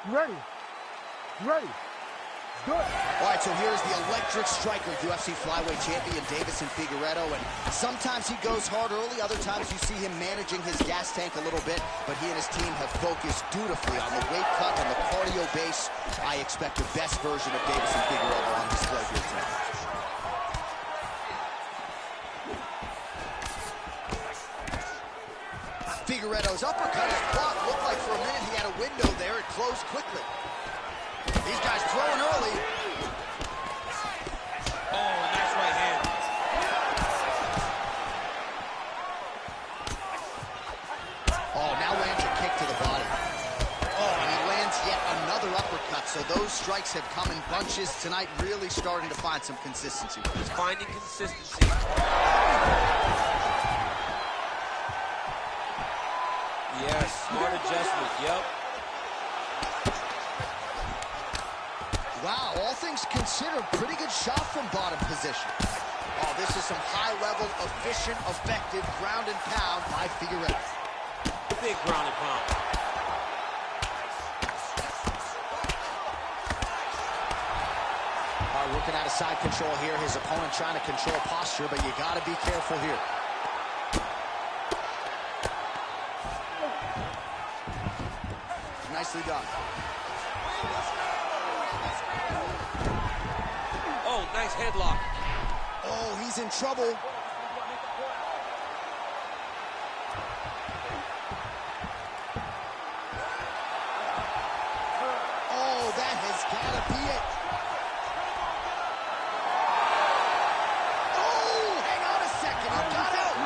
Ready. Ready. Good. All right, so here's the electric striker, UFC flyweight champion Deiveson Figueiredo, and sometimes he goes hard early, other times you see him managing his gas tank a little bit, but he and his team have focused dutifully on the weight cut and the cardio base. I expect the best version of Deiveson Figueiredo on display here tonight. Figueiredo's uppercut is blocked. Looked like for a minute he had a window there. It closed quickly. These guys throwing early. Oh, nice right hand. Oh, now lands a kick to the body. Oh, and he lands yet another uppercut. So those strikes have come in bunches tonight, really starting to find some consistency. He's finding consistency. Yes, smart adjustment, yep. Wow, all things considered, pretty good shot from bottom position. Oh, this is some high-level, efficient, effective ground and pound by Figueiredo. Big ground and pound. All right, working out of side control here. His opponent trying to control posture, but you got to be careful here. Nicely done. Oh, nice headlock. Oh, he's in trouble. Oh, that has got to be it. Oh, hang on a second. He got out.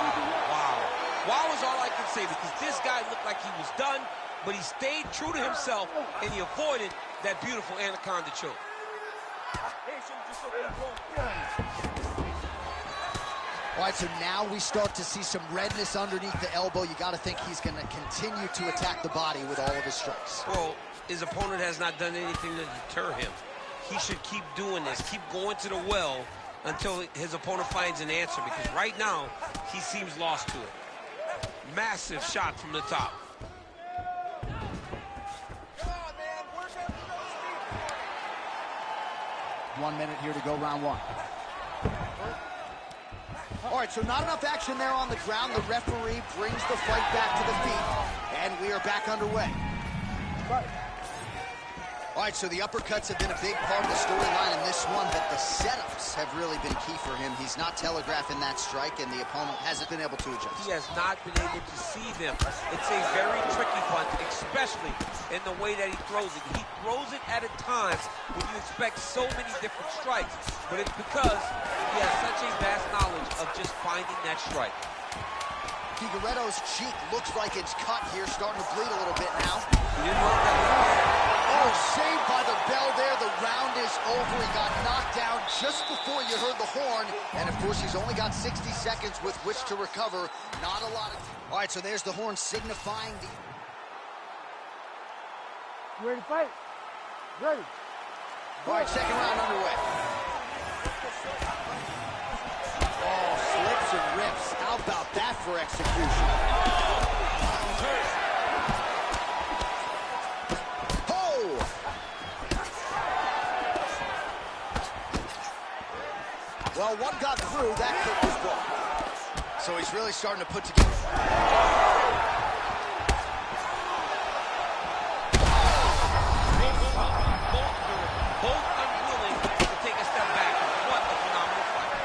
Wow. Wow is all I can say, because this guy looked like he was done, but he stayed true to himself, and he avoided that beautiful anaconda choke. All right, so now we start to see some redness underneath the elbow. You got to think he's going to continue to attack the body with all of his strikes. Well, his opponent has not done anything to deter him. He should keep doing this, keep going to the well until his opponent finds an answer, because right now, he seems lost to it. Massive shot from the top. 1 minute here to go, round one. All right, so not enough action there on the ground. The referee brings the fight back to the feet, and we are back underway. All right, so the uppercuts have been a big part of the storyline in this one, but the setups have really been key for him. He's not telegraphing that strike, and the opponent hasn't been able to adjust. He has not been able to see them. It's a very tricky punch, especially in the way that he throws it. He throws it at a time when you expect so many different strikes, but it's because he has such a vast knowledge of just finding that strike. Figueiredo's cheek looks like it's cut here, starting to bleed a little bit now. He didn't want that. Oh, saved by the bell there. The round is over. He got knocked down just before you heard the horn. And, of course, he's only got 60 seconds with which to recover. Not a lot of... All right, so there's the horn signifying the... You ready to fight? Ready. All right, second round underway. Oh, slips and rips. How about that for execution? Well, one got through, that kick was blocked. So he's really starting to put together. Both unwilling to take a step back. What a phenomenal fight.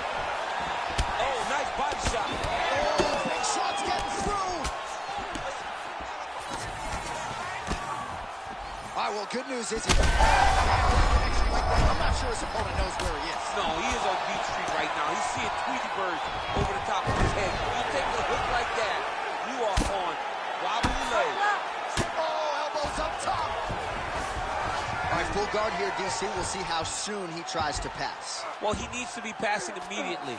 Oh, nice body shot. Oh, big shots getting through. All right, well, good news is he's I'm not sure his opponent knows where he is. No, he is on Beach Street right now. He's seeing Tweety Bird over the top of his head. You take a hook like that, You are on wobbly legs. Oh, elbows up top. All right, full guard here, DC. We'll see how soon he tries to pass. Well, he needs to be passing immediately.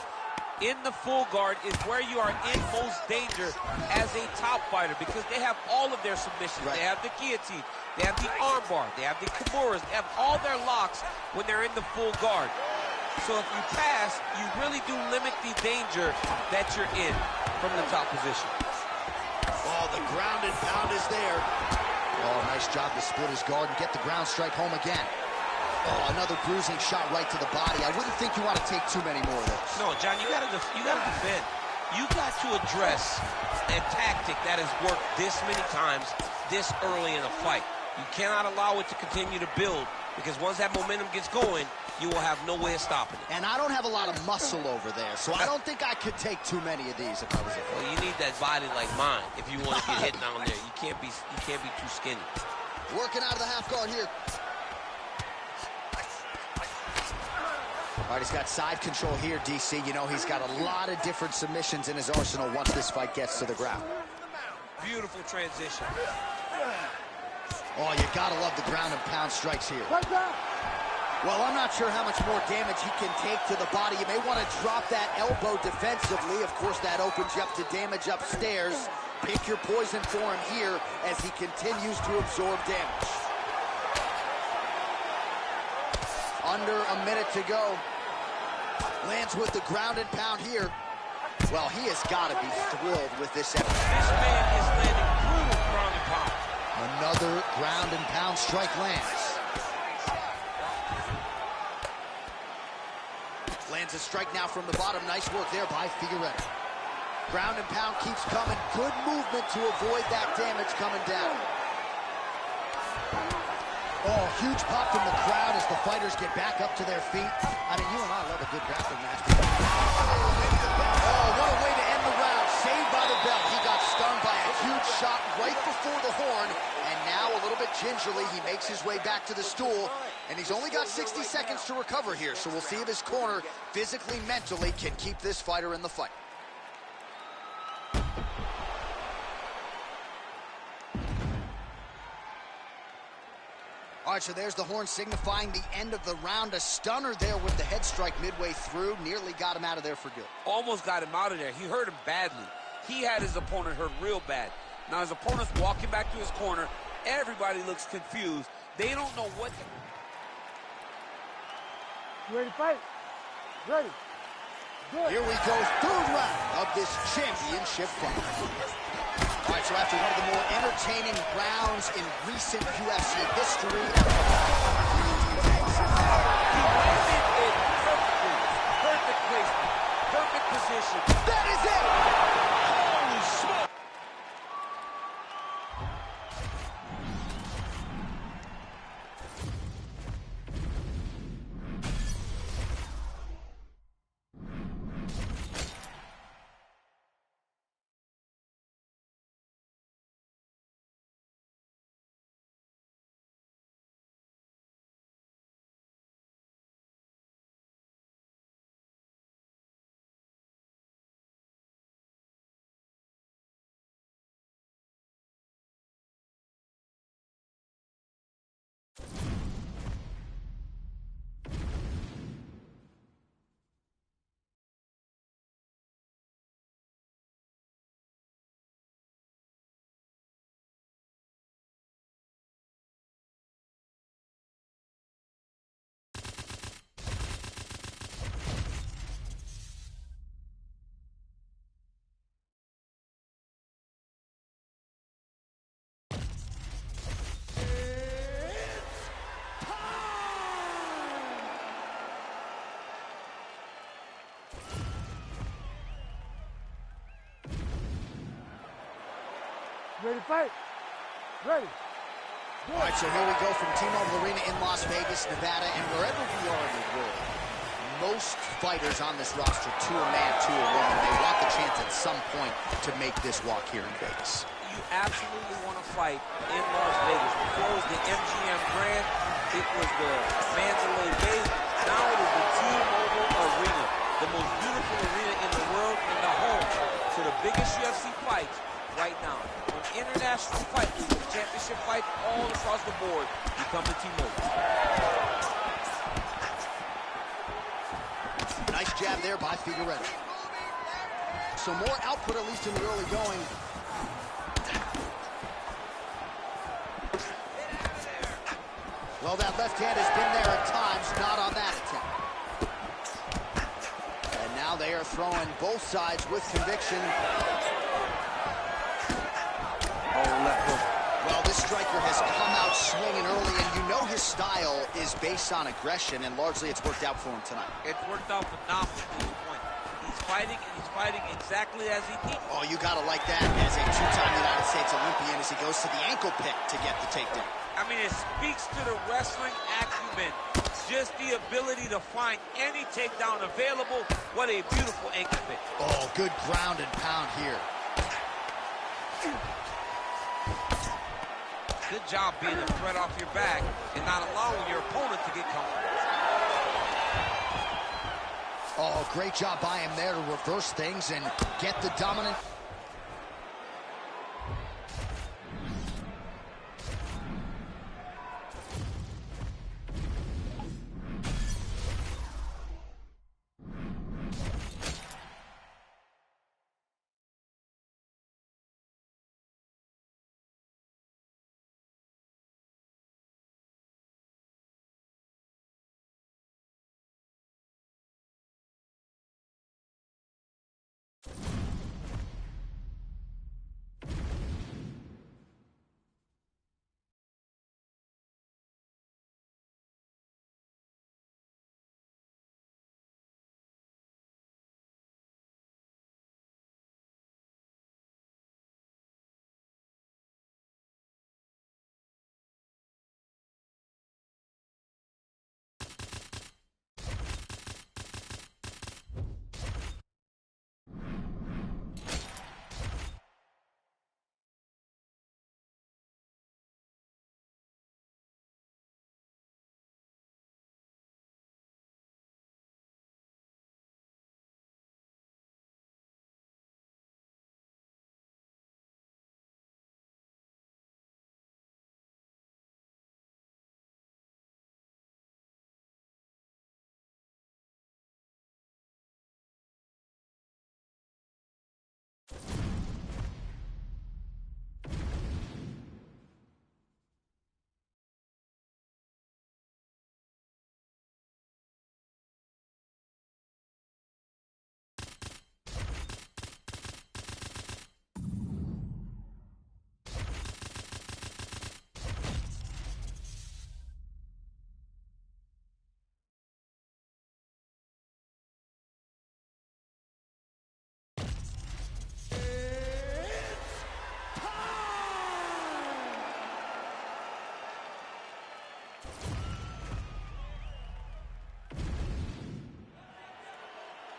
In the full guard is where you are in most danger as a top fighter because they have all of their submissions. Right. They have the guillotine, they have the armbar, they have the kimuras, they have all their locks when they're in the full guard. So if you pass, you really do limit the danger that you're in from the top position. Oh, the ground and pound is there. Oh, nice job to split his guard and get the ground strike home again. Oh, another bruising shot right to the body. I wouldn't think you want to take too many more of those. No, John, you gotta defend. You got to address a tactic that has worked this many times this early in a fight. You cannot allow it to continue to build because once that momentum gets going, you will have no way of stopping it. And I don't have a lot of muscle over there, so I don't think I could take too many of these if I was a fighter. Well, you need that body like mine if you want to get hit down there. You can't be too skinny. Working out of the half guard here. All right, he's got side control here, DC. You know, he's got a lot of different submissions in his arsenal once this fight gets to the ground. Beautiful transition. Oh, you gotta love the ground and pound strikes here. Well, I'm not sure how much more damage he can take to the body. You may want to drop that elbow defensively. Of course, that opens you up to damage upstairs. Pick your poison for him here as he continues to absorb damage. Under a minute to go. Lands with the ground and pound here. Well, he has got to be thrilled with this effort. This man is landing brutal ground and pound. Another ground and pound strike lands. Lands a strike now from the bottom. Nice work there by Figueiredo. Ground and pound keeps coming. Good movement to avoid that damage coming down. Oh, huge pop from the crowd as the fighters get back up to their feet. I mean, you and I love a good grappling match. Oh, what a way to end the round. Saved by the bell. He got stung by a huge shot right before the horn. And now, a little bit gingerly, he makes his way back to the stool. And he's only got 60 seconds to recover here. So we'll see if his corner, physically, mentally, can keep this fighter in the fight. All right, so there's the horn signifying the end of the round. A stunner there with the head strike midway through. Nearly got him out of there for good. Almost got him out of there. He hurt him badly. He had his opponent hurt real bad. Now his opponent's walking back to his corner. Everybody looks confused. They don't know what... You ready to fight? Ready. Good. Here we go, third round of this championship fight. All right, so after one of the more entertaining rounds in recent UFC history. He landed it perfectly. Perfect placement. Perfect position. That is it! Holy smoke! Ready to fight? Ready. All right, so here we go from T-Mobile Arena in Las Vegas, Nevada, and wherever we are in the world, most fighters on this roster, to a man, to a woman, they want the chance at some point to make this walk here in Vegas. You absolutely want to fight in Las Vegas. Before it was the MGM Grand, it was the Mandalay Bay. Now it is the T-Mobile Arena, the most beautiful arena in the world and the home to the biggest UFC fights right now. When international fight leagues, championship fights all across the board, you come to T-Mobile. Nice jab there by Figueiredo. So more output, at least in the early going. Well, that left hand has been there at times, not on that attempt. And now they are throwing both sides with conviction. Oh, left hook. Well, this striker has come out swinging early, and you know his style is based on aggression, and largely it's worked out for him tonight. It's worked out phenomenally to this point. He's fighting, and he's fighting exactly as he teaches. Oh, you gotta like that as a two-time United States Olympian as he goes to the ankle pick to get the takedown. I mean, it speaks to the wrestling acumen. Just the ability to find any takedown available. What a beautiful ankle pick. Oh, good ground and pound here. Good job being a threat off your back and not allowing your opponent to get comfortable. Oh, great job by him there to reverse things and get the dominant.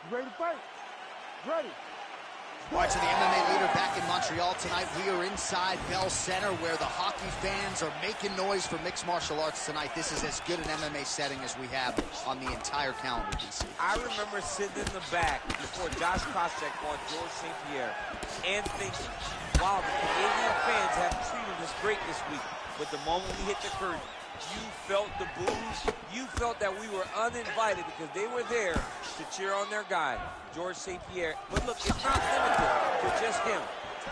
Ready to fight? Ready. All right, so the MMA leader back in Montreal tonight. We are inside Bell Center where the hockey fans are making noise for mixed martial arts tonight. This is as good an MMA setting as we have on the entire calendar, DC. I remember sitting in the back before Josh Koscheck fought George St. Pierre and thinking, wow, the Canadian fans have treated us great this week. But the moment we hit the curtain, you felt the boos. You felt that we were uninvited because they were there to cheer on their guy, George St. Pierre. But look, it's not limited to just him.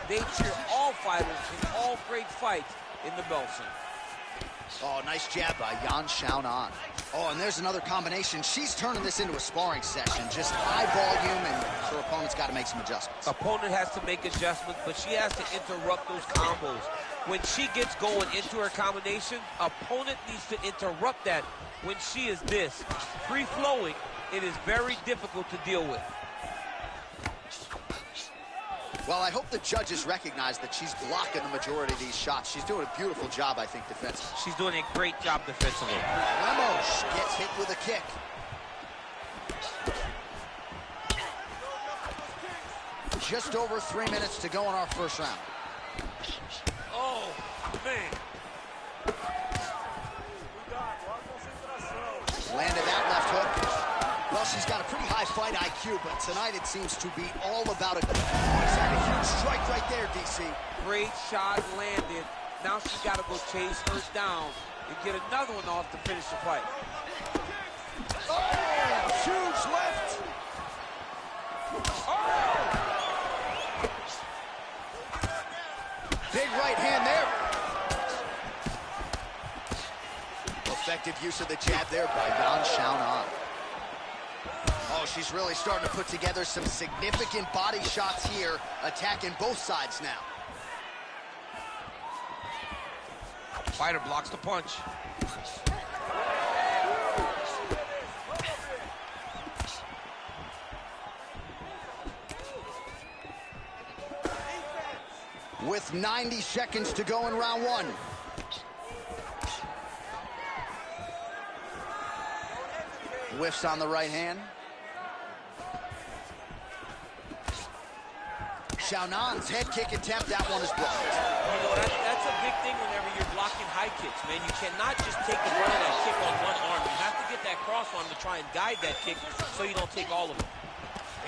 They cheer all fighters in all great fights in the Bell Center. Oh, nice jab by Yan Xiaonan. Oh, and there's another combination. She's turning this into a sparring session. Just high volume, and her opponent's got to make some adjustments. Opponent has to make adjustments, but she has to interrupt those combos. When she gets going into her combination, opponent needs to interrupt that. When she is this free-flowing, it is very difficult to deal with. Well, I hope the judges recognize that she's blocking the majority of these shots. She's doing a beautiful job, I think, defensively. She's doing a great job defensively. Ramos gets hit with a kick. Just over 3 minutes to go in our first round. Oh, man. Landed that left hook. Well, she's got a pretty high fight IQ, but tonight it seems to be all about a... He's had a huge strike right there, DC. Great shot landed. Now she's got to go chase her down and get another one off to finish the fight. Oh, huge left. Oh! Big right hand there. Effective use of the jab there by Yan Xiaonan. Oh, she's really starting to put together some significant body shots here, attacking both sides now. Fighter blocks the punch. With 90 seconds to go in round one. Whiffs on the right hand. Xiaonan's head kick attempt, that one is blocked. You know, that's a big thing whenever you're blocking high kicks, man. You cannot just take the brunt of that kick on one arm. You have to get that cross arm to try and guide that kick so you don't take all of it.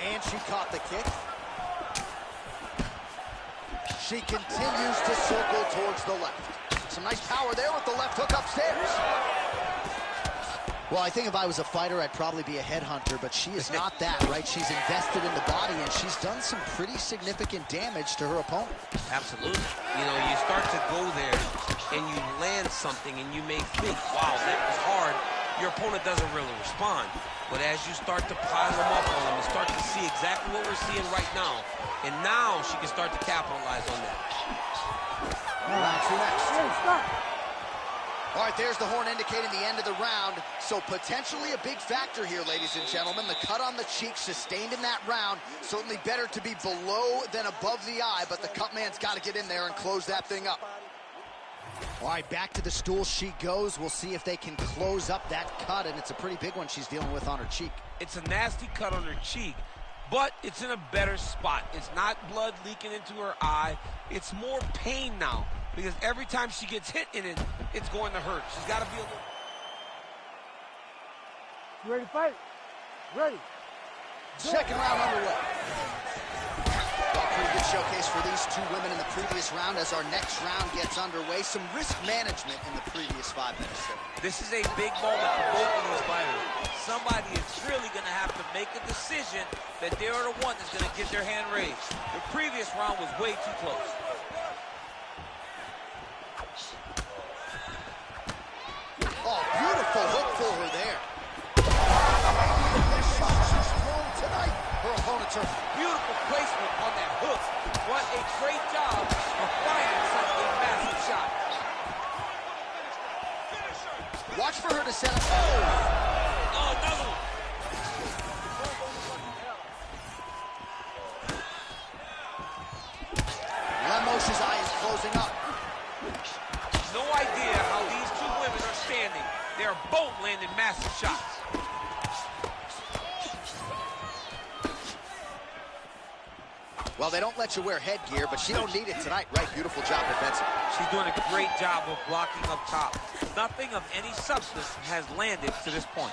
And she caught the kick. She continues to circle towards the left. Some nice power there with the left hook upstairs. Well, I think if I was a fighter, I'd probably be a headhunter, but she is not that, right? She's invested in the body, and she's done some pretty significant damage to her opponent. Absolutely. You know, you start to go there, and you land something, and you may think, wow, that was hard. Your opponent doesn't really respond. But as you start to pile them up on them, you start to see exactly what we're seeing right now. And now she can start to capitalize on that. Round two next. Hey, stop. All right, there's the horn indicating the end of the round. So potentially a big factor here, ladies and gentlemen. The cut on the cheek sustained in that round. Certainly better to be below than above the eye, but the cut man's got to get in there and close that thing up. All right, back to the stool she goes. We'll see if they can close up that cut, and it's a pretty big one she's dealing with on her cheek. It's a nasty cut on her cheek, but it's in a better spot. It's not blood leaking into her eye. It's more pain now, because every time she gets hit in it, it's going to hurt. She's got to be a little... You ready to fight? Ready. Second round underway. Well, pretty good showcase for these two women in the previous round as our next round gets underway. Some risk management in the previous 5 minutes. This is a big moment for both of these fighters. Somebody is really going to have to make a decision that they're the one that's going to get their hand raised. The previous round was way too close. Oh, beautiful hook for her there. Maybe the best shot she's thrown tonight. Her opponent's hurt. Beautiful placement on that hook. What a great job of finding such a massive shot. Watch for her to set up. Oh, another one. Lemos's eye is closing up. No idea how these two women are standing. They are both landing massive shots. Well, they don't let you wear headgear, but she don't need it tonight, right? Beautiful job defensively. She's doing a great job of blocking up top. Nothing of any substance has landed to this point.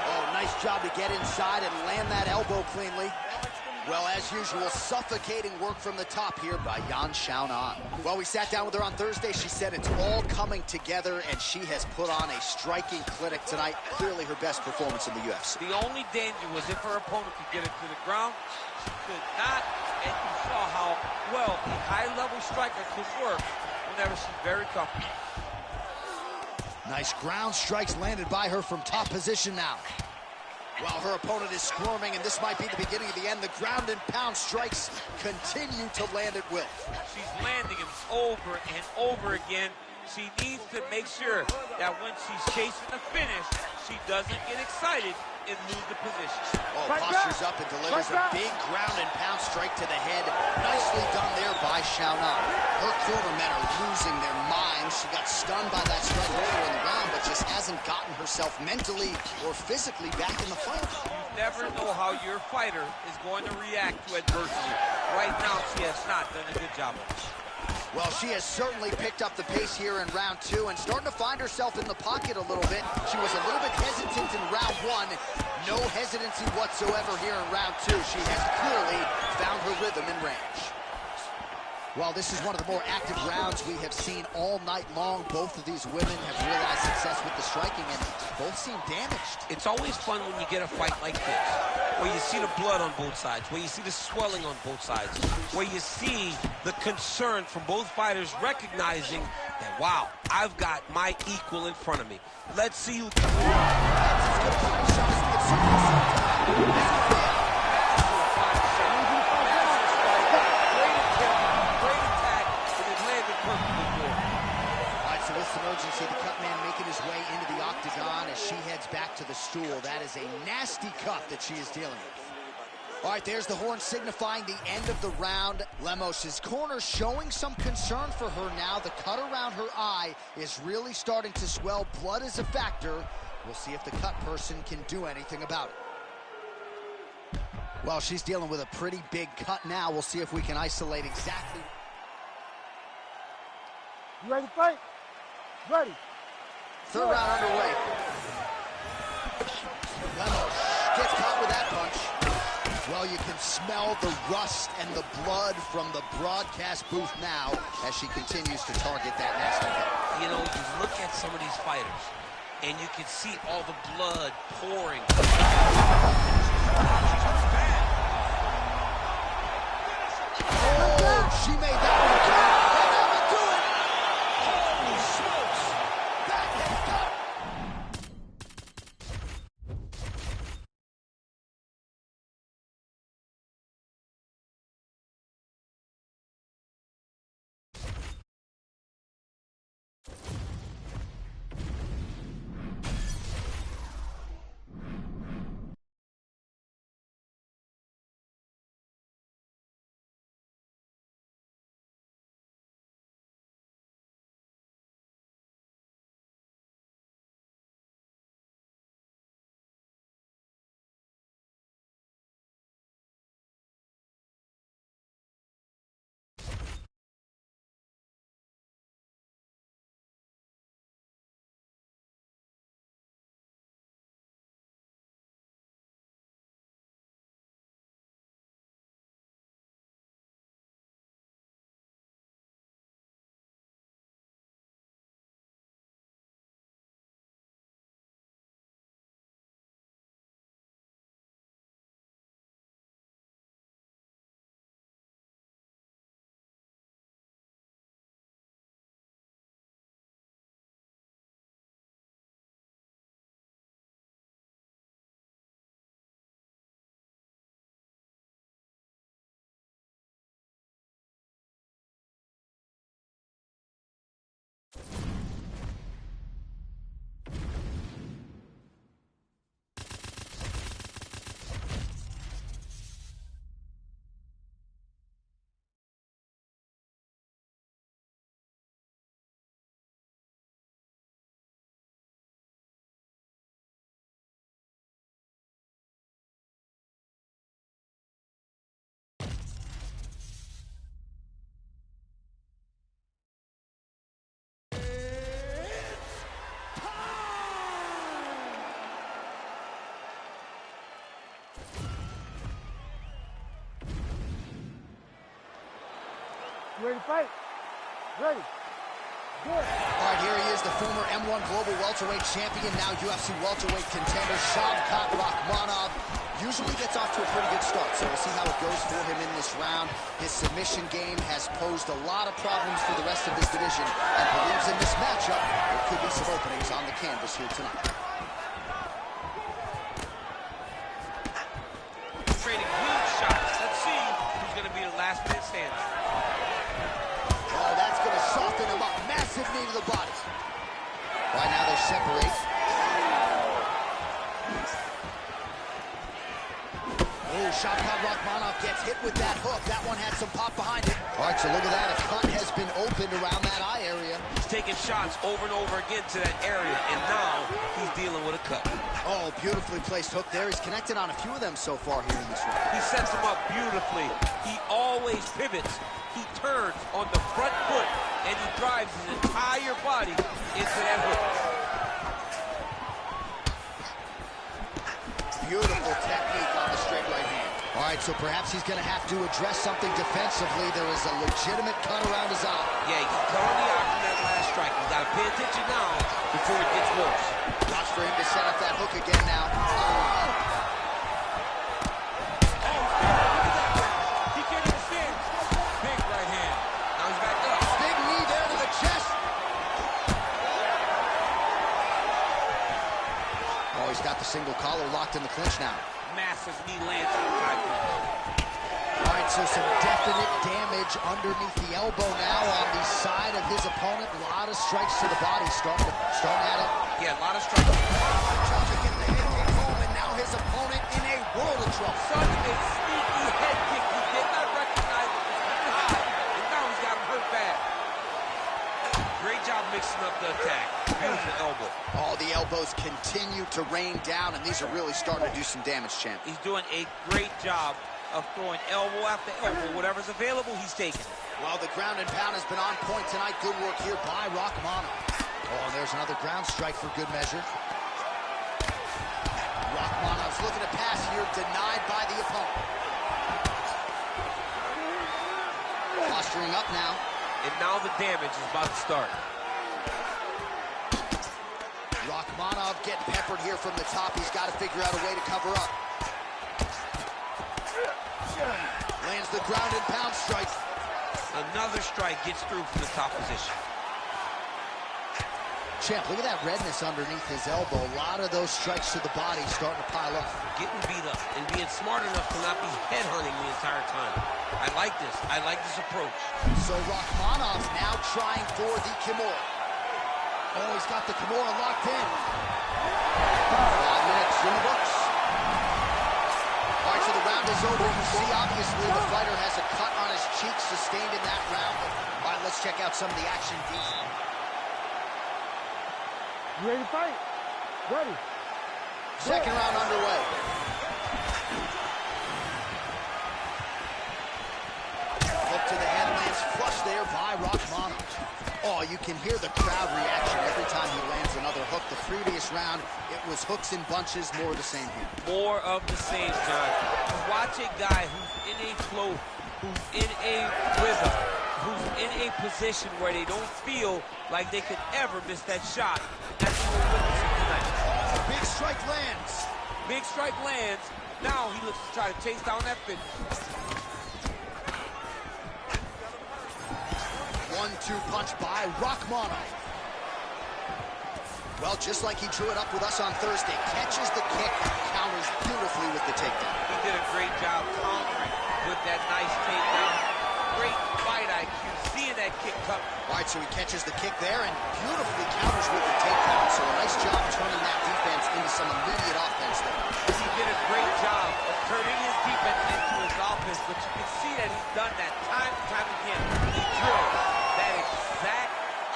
Oh, nice job to get inside and land that elbow cleanly. Well, as usual, suffocating work from the top here by Yan Xiaonan. Well, we sat down with her on Thursday. She said it's all coming together, and she has put on a striking clinic tonight. Clearly her best performance in the UFC. The only danger was if her opponent could get it to the ground. She could not, and you saw how well a high-level striker could work whenever she's very comfortable. Nice ground strikes landed by her from top position now. While her opponent is squirming, and this might be the beginning of the end, the ground and pound strikes continue to land at will. She's landing them over and over again. She needs to make sure that when she's chasing the finish, she doesn't get excited and lose the position. Oh, postures up and delivers a big ground and pound strike to the head. Nicely done there by Xiaonan. Her cornermen are losing their minds. She got stunned by that strike earlier in the round, but just hasn't gotten herself mentally or physically back in the fight. You never know how your fighter is going to react to adversity. Right now, she has not done a good job of it. Well, she has certainly picked up the pace here in round 2 and starting to find herself in the pocket a little bit. She was a little bit hesitant in round 1. No hesitancy whatsoever here in round 2. She has clearly found her rhythm and range. Well, this is one of the more active rounds we have seen all night long. Both of these women have realized success with the striking, and both seem damaged. It's always fun when you get a fight like this, where you see the blood on both sides, where you see the swelling on both sides, where you see the concern from both fighters recognizing that, wow, I've got my equal in front of me. Let's see who can... Emergency, the cut man making his way into the octagon as she heads back to the stool. That is a nasty cut that she is dealing with. All right, there's the horn signifying the end of the round. Lemos' corner showing some concern for her now. The cut around her eye is really starting to swell. Blood is a factor. We'll see if the cut person can do anything about it. Well, she's dealing with a pretty big cut now. We'll see if we can isolate exactly. You ready to fight? Ready. Third round underway. Lemos gets caught with that punch. Well, you can smell the rust and the blood from the broadcast booth now as she continues to target that nasty hit. You know, you look at some of these fighters, and you can see all the blood pouring. Oh, she made that one count. You ready to fight? Ready. Good. All right, here he is, the former M1 Global Welterweight Champion, now UFC Welterweight Contender, Shavkat Rakhmonov. Usually gets off to a pretty good start, so we'll see how it goes for him in this round. His submission game has posed a lot of problems for the rest of this division, and believes in this matchup, there could be some openings on the canvas here tonight. Trading huge shots. Let's see who's going to be the last man standing. Oh, that's going to soften him up. Massive knee to the body. Right now they separate. Oh, Shavkat Rakhmonov gets hit with that hook. That one had some pop behind it. All right, so look at that. A cut has been opened around that eye area. He's taking taking shots over and over again to that area, and now he's dealing with a cut. Oh, beautifully placed hook there. He's connected on a few of them so far here in this round. He sets him up beautifully. He always pivots. He turns on the front foot, and he drives his entire body into that hook. Beautiful technique on the straight right hand. All right, so perhaps he's going to have to address something defensively. There is a legitimate cut around his eye. Yeah, he cut on the eye from that last strike. He's got to pay attention now before it gets worse. Watch for him to set up that hook again now. He can't even stand. Big right hand. Now he's back up. Big knee there to the chest. Oh, he's got the single collar locked in the clinch now. Massive knee lands on the side. All right, so some definite damage underneath the elbow now on the side of his opponent. A lot of strikes to the body, starting at it. Yeah, a lot of strikes. Trying to get the head kick home, and now his opponent in a world of trouble. Such a sneaky head kick. He did not recognize it was coming high, and now he's got him hurt bad. Great job mixing up the attack. Beautiful elbow. Oh, the elbows continue to rain down, and these are really starting to do some damage, champ. He's doing a great job of throwing elbow after elbow. Whatever's available, he's taking it. Well, the ground and pound has been on point tonight. Good work here by Rachmanov. Oh, and there's another ground strike for good measure. Rachmanov's looking to pass here, denied by the opponent. Posturing up now. And now the damage is about to start. Rachmanov getting peppered here from the top. He's got to figure out a way to cover up. Lands the ground and pound strike. Another strike gets through from the top position. Champ, look at that redness underneath his elbow. A lot of those strikes to the body starting to pile up. Getting beat up and being smart enough to not be headhunting the entire time. I like this. I like this approach. So Rachmanov now trying for the Kimura. Oh, he's got the Kimura locked in. 5 minutes in the books. All right, so the round is over. You see, obviously, the fighter has a cut on his cheek sustained in that round. All right, let's check out some of the action. You ready to fight? Ready. Second round underway. Hook to the head, lands flush there by Rachmanov. Oh, you can hear the crowd reaction every time he lands another hook. The previous round, it was hooks in bunches, more of the same here. More of the same, John. You watch a guy who's in a flow, who's in a rhythm, who's in a position where they don't feel like they could ever miss that shot. That's what we're witnessing tonight. Oh, big strike lands. Big strike lands. Now he looks to try to chase down that finish. 1-2 punch by Rachmanov. Well, just like he drew it up with us on Thursday, catches the kick, counters beautifully with the takedown. He did a great job countering with that nice takedown. Great fight IQ, seeing that kick come. All right, so he catches the kick there and beautifully counters with the takedown. So a nice job turning that defense into some immediate offense there. He did a great job of turning his defense into his offense, but you can see that he's done that time and time again. He drilled that exact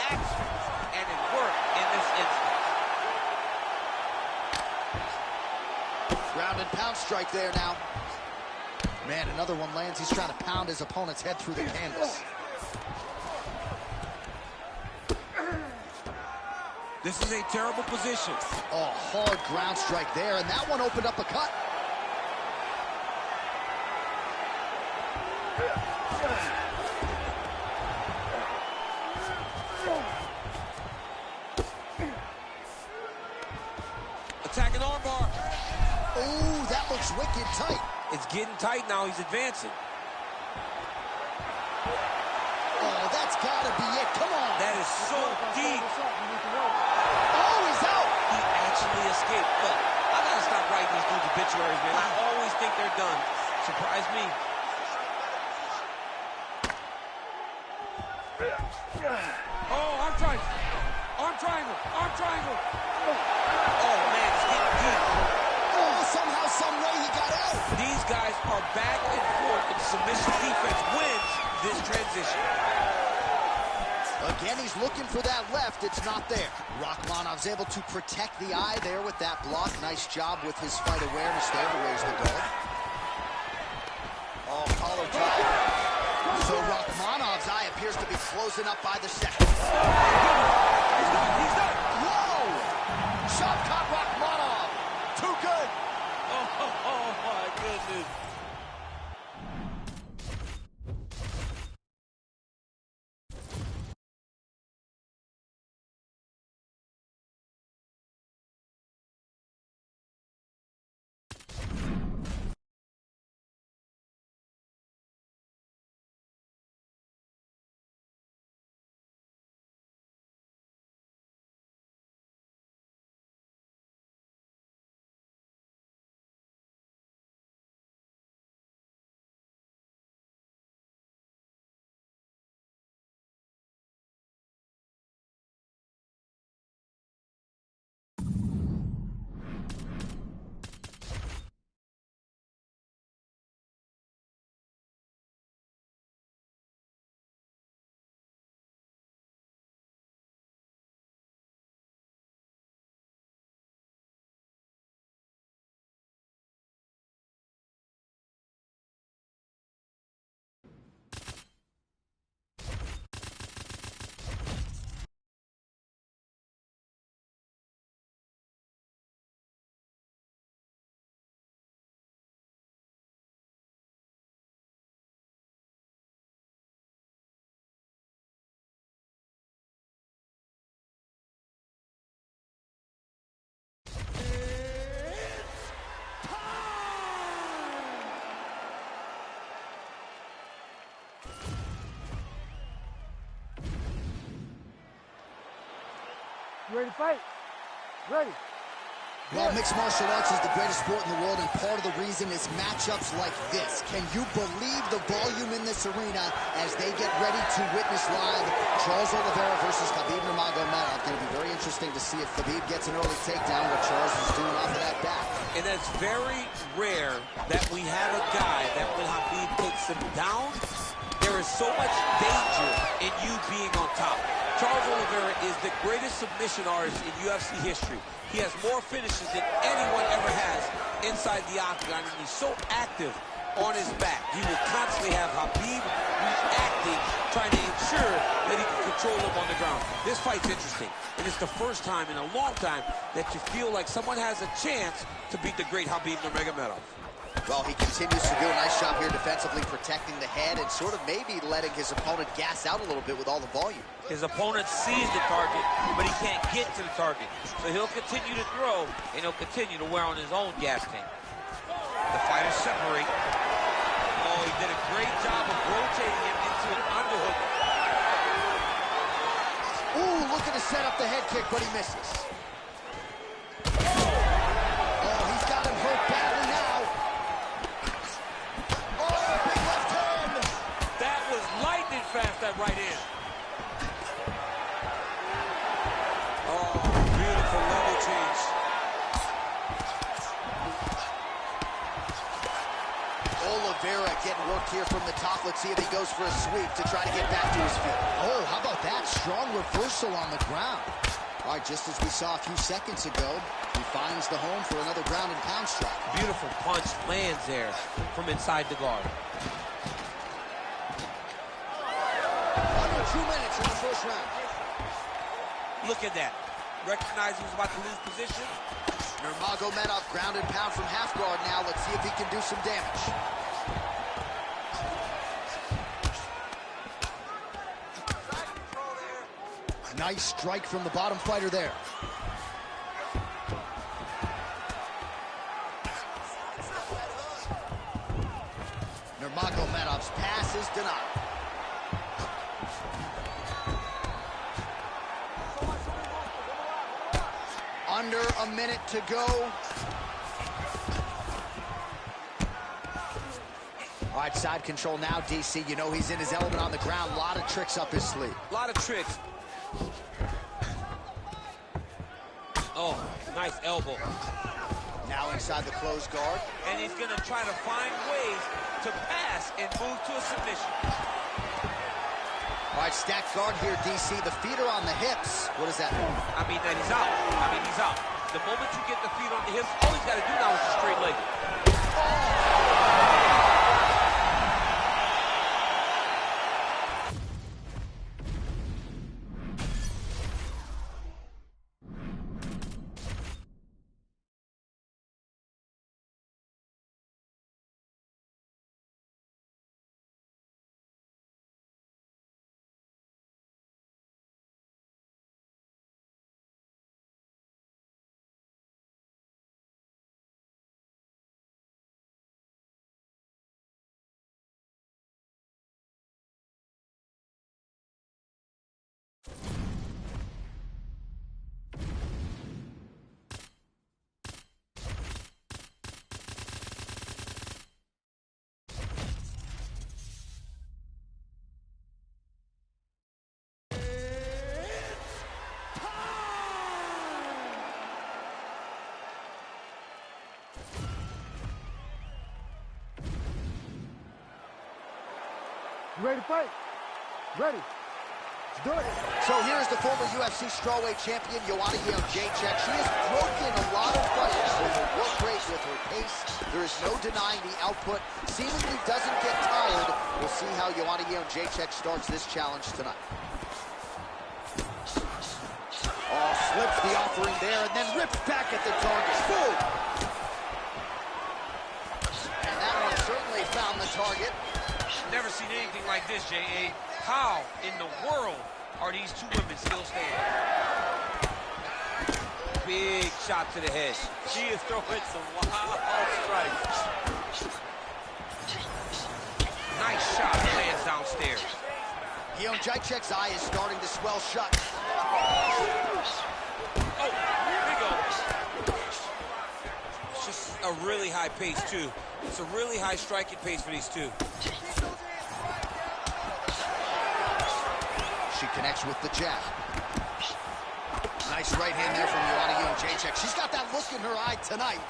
action, and it worked in this instance. Ground and pound strike there now. Man, another one lands. He's trying to pound his opponent's head through the canvas. This is a terrible position. Oh, hard ground strike there, and that one opened up a cut. Attacking armbar. Ooh, that looks wicked tight. It's getting tight now. He's advancing. Oh, that's gotta be it. Come on. That is so deep. Oh, he's out. He actually escaped. Look, I gotta stop writing these dudes obituaries, man. I always think they're done. Surprise me. Oh, arm triangle. Arm triangle. Arm triangle. Oh, man, it's getting deep. Oh, somehow, some way he got out. These guys are back and forth, and submission defense wins this transition. Again, he's looking for that left. It's not there. Rakhmonov's able to protect the eye there with that block. Nice job with his fight awareness there to raise the guard. Oh, collar tie. So Rakhmonov's eye appears to be closing up by the second. He's done. Whoa! Shot caught Rakhmonov. Too good. Oh, my goodness. You ready to fight? Ready. Well, mixed martial arts is the greatest sport in the world, and part of the reason is matchups like this. Can you believe the volume in this arena as they get ready to witness live Charles Oliveira versus Khabib Nurmagomedov? Going to be very interesting to see if Khabib gets an early takedown, what Charles is doing off of that back. And that's very rare that we have a guy that when Khabib takes him down, there is so much danger in you being on top. Charles Oliveira is the greatest submission artist in UFC history. He has more finishes than anyone ever has inside the octagon, and he's so active on his back. He will constantly have Khabib reacting, trying to ensure that he can control him on the ground. This fight's interesting, and it's the first time in a long time that you feel like someone has a chance to beat the great Khabib Nurmagomedov. Well, he continues to do a nice job here defensively, protecting the head and sort of maybe letting his opponent gas out a little bit with all the volume. His opponent sees the target, but he can't get to the target. So he'll continue to throw, and he'll continue to wear on his own gas tank. The fighters separate. Oh, he did a great job of rotating him into an underhook. Ooh, looking to set up the head kick, but he misses. Oh, he's got him hurt badly now. Oh, big left hand. That was lightning fast, that right hand. Beautiful level change. Oliveira getting worked here from the top. Let's see if he goes for a sweep to try to get back to his feet. Oh, how about that? Strong reversal on the ground. All right, just as we saw a few seconds ago, he finds the home for another ground and pound strike. Beautiful punch lands there from inside the guard. Under 2 minutes in the first round. Look at that. Recognized he was about to lose position. Nurmagomedov ground and pound from half guard now. Let's see if he can do some damage. Nice strike from the bottom fighter there. Nurmagomedov's pass is denied. Under a minute to go. All right, side control now, DC. You know he's in his element on the ground. A lot of tricks up his sleeve. A lot of tricks. Oh, nice elbow. Now inside the closed guard. And he's going to try to find ways to pass and move to a submission. All right, stacked guard here, DC. The feet are on the hips. What does that mean? I mean that he's out. He's out. The moment you get the feet on the hips, all he's got to do now is just straight leg it. You ready to fight? Ready. Let's do it. So here's the former UFC strawweight champion, Joanna Jędrzejczyk. She has broken a lot of fights with her work rate, with her pace. There is no denying the output. Seemingly doesn't get tired. We'll see how Joanna Jędrzejczyk starts this challenge tonight. Oh, slips the offering there and then rips back at the target. Boom! And that one certainly found the target. Never seen anything like this, J.A. How in the world are these two women still standing? Big shot to the head. She is throwing some wild strikes. Nice shot, lands downstairs. Jędrzejczyk's eye is starting to swell shut. Oh, here we go. It's just a really high pace, too. It's a really high striking pace for these two. She connects with the jab. Nice right hand there from Joanna Jędrzejczyk. She's got that look in her eye tonight.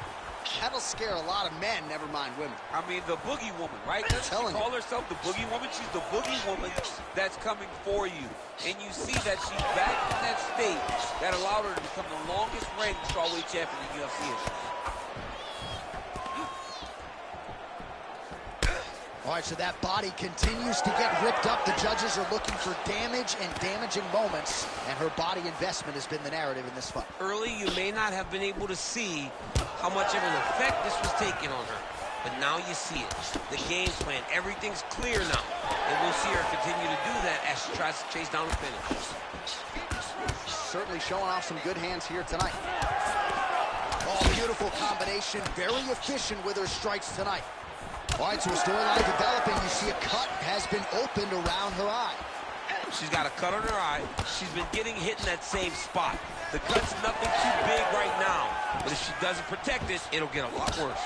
That'll scare a lot of men, never mind women. I mean, the boogie woman, right? Doesn't she call herself the boogie woman? She's the boogie woman that's coming for you. And you see that she's back in that state that allowed her to become the longest reigning strawweight champion in UFC history. All right, so that body continues to get ripped up. The judges are looking for damage and damaging moments, and her body investment has been the narrative in this fight. Early, you may not have been able to see how much of an effect this was taking on her, but now you see it. The game plan, everything's clear now, and we'll see her continue to do that as she tries to chase down the finish. Certainly showing off some good hands here tonight. Oh, beautiful combination, very efficient with her strikes tonight. All right, so a storyline developing. You see a cut has been opened around her eye. She's got a cut on her eye. She's been getting hit in that same spot. The cut's nothing too big right now, but if she doesn't protect it, it'll get a lot worse.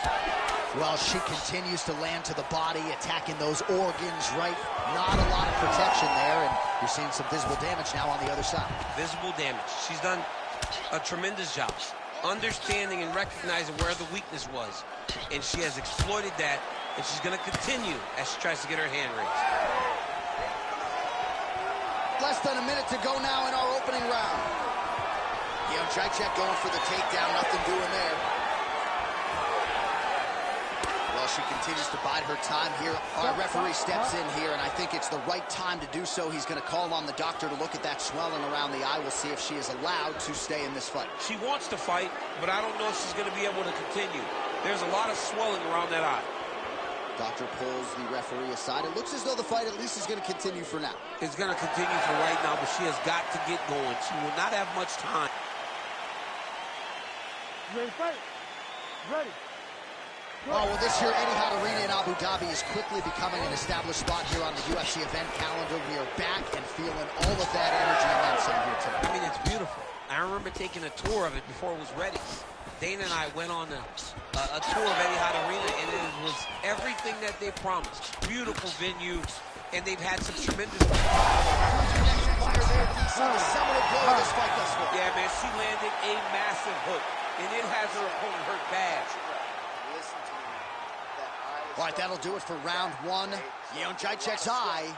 Well, she continues to land to the body, attacking those organs, right? Not a lot of protection there, and you're seeing some visible damage now on the other side. Visible damage. She's done a tremendous job understanding and recognizing where the weakness was, and she has exploited that, and she's going to continue as she tries to get her hand raised. Less than a minute to go now in our opening round. Jędrzejczyk going for the takedown, nothing doing there. Well, she continues to bide her time here. Our referee steps in here, and I think it's the right time to do so. He's going to call on the doctor to look at that swelling around the eye. We'll see if she is allowed to stay in this fight. She wants to fight, but I don't know if she's going to be able to continue. There's a lot of swelling around that eye. Doctor pulls the referee aside. It looks as though the fight at least is going to continue for now. It's going to continue for right now, but she has got to get going. She will not have much time. You ready to fight? Ready. Oh, well, this here Etihad Arena in Abu Dhabi is quickly becoming an established spot here on the UFC event calendar. We are back and feeling all of that energy and then some here tonight. I mean, it's beautiful. I remember taking a tour of it before it was ready. Dana and I went on a tour of Etihad Arena, and it was everything that they promised. Beautiful venue, and they've had some tremendous... Fire there, DC, the seminal blow of this fight thus far. Yeah, man, she landed a massive hook, and it has her opponent hurt bad. All right, that'll do it for round one. Jędrzejczyk's eye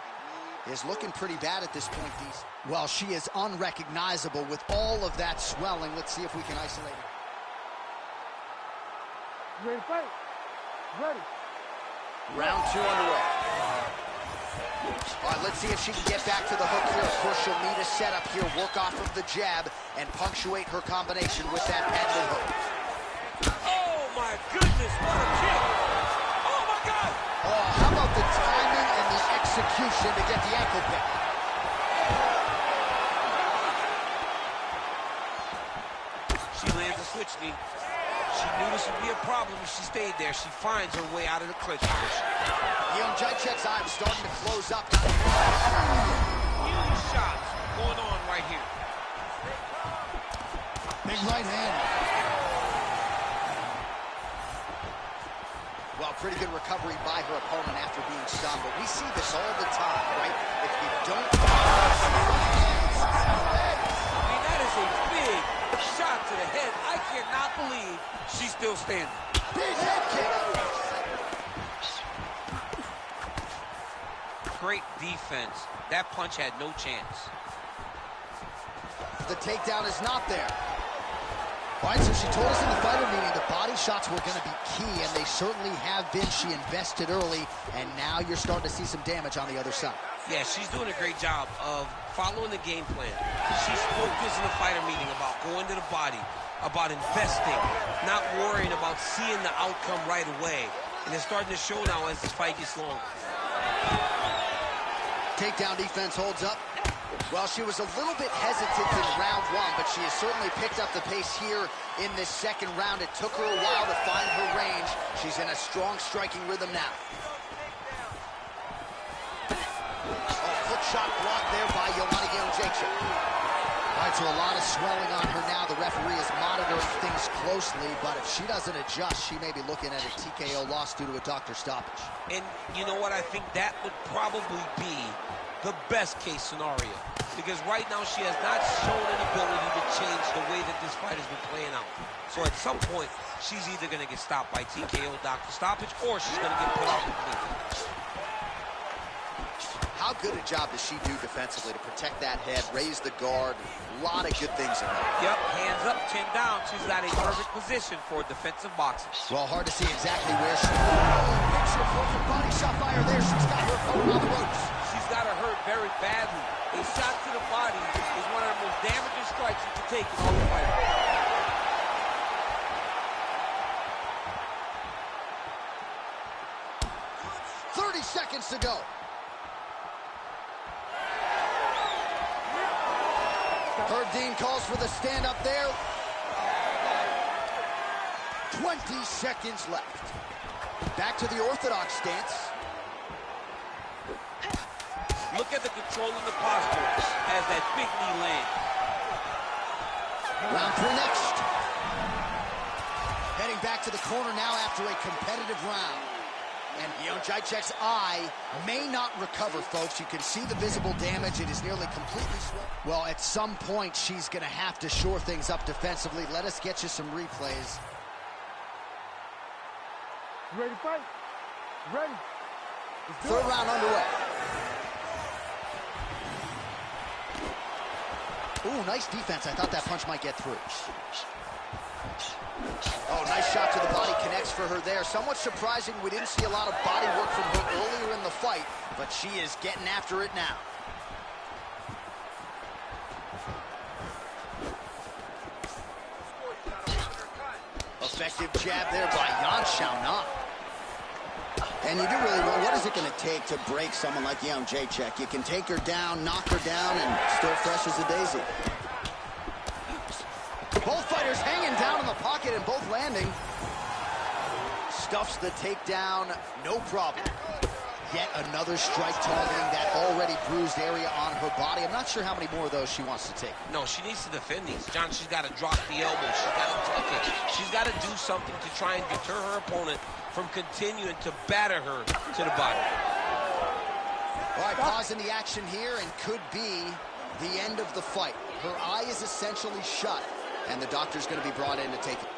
is looking pretty bad at this point, Dees. Well, she is unrecognizable with all of that swelling. Let's see if we can isolate her. You ready to fight? Ready. Round 2 underway. All right, let's see if she can get back to the hook here. Of course, she'll need a setup here, work off of the jab, and punctuate her combination with that patented hook. Oh, my goodness, what a kick. Oh, my God. Oh, how about the timing and the execution to get the ankle pick? She lands a switch knee. She knew this would be a problem if she stayed there. She finds her way out of the clinch position. Jędrzejczyk's eye starting to close up. Huge shots going on right here. Big right hand. Well, pretty good recovery by her opponent after being stunned, but we see this all the time, right? If you don't... I mean, that is a big shot to the head. I cannot believe she's still standing. Big head kick. Great defense. That punch had no chance. The takedown is not there. All right, so she told us in the fighter meeting the body shots were going to be key, and they certainly have been. She invested early, and now you're starting to see some damage on the other side. Yeah, she's doing a great job of following the game plan. She spoke this in the fighter meeting about going to the body, about investing, not worrying about seeing the outcome right away. And it's starting to show now as this fight gets longer. Takedown defense holds up. Well, she was a little bit hesitant in round 1, but she has certainly picked up the pace here in this second round. It took her a while to find her range. She's in a strong striking rhythm now. Oh, hook shot blocked there by Joanna Jędrzejczyk. All right, so a lot of swelling on her now. The referee is monitoring things closely, but if she doesn't adjust, she may be looking at a TKO loss due to a doctor stoppage. And you know what? I think that would probably be the best case scenario, because right now she has not shown an ability to change the way that this fight has been playing out. So at some point, she's either going to get stopped by TKO doctor stoppage, or she's going to get put out completely. How good a job does she do defensively to protect that head, raise the guard? A lot of good things in there. Yep, hands up, chin down. She's got a perfect position for defensive boxing. Well, hard to see exactly where she... Oh, picture perfect body shot fire there. She's got her opponent on the ropes. She's got her hurt very badly. A shot to the body is one of the most damaging strikes you can take in all the fight. 30 seconds to go. Herb Dean calls for the stand-up there. 20 seconds left. Back to the orthodox stance. Look at the control in the posture as that big knee lands. Round 3 next. Heading back to the corner now after a competitive round. And Jędrzejczyk's eye may not recover, folks. You can see the visible damage. It is nearly completely swollen. Well, at some point, she's going to have to shore things up defensively. Let us get you some replays. You ready to fight? Ready. Third round underway. Ooh, nice defense. I thought that punch might get through. Oh, nice shot to the body, connects for her there. Somewhat surprising, we didn't see a lot of body work from her earlier in the fight, but she is getting after it now. Effective jab there by Yan Xiaonan. And you do really well. What is it going to take to break someone like Jędrzejczyk? You can take her down, knock her down, and still fresh as a daisy. Both fighters hanging down in the pocket and both landing. Stuffs the takedown, no problem. Yet another strike targeting that already bruised area on her body. I'm not sure how many more of those she wants to take. No, she needs to defend these. John, she's got to drop the elbow. She's got to tuck it. She's got to do something to try and deter her opponent from continuing to batter her to the body. All right, pausing the action here, and could be the end of the fight. Her eye is essentially shut, and the doctor's going to be brought in to take it.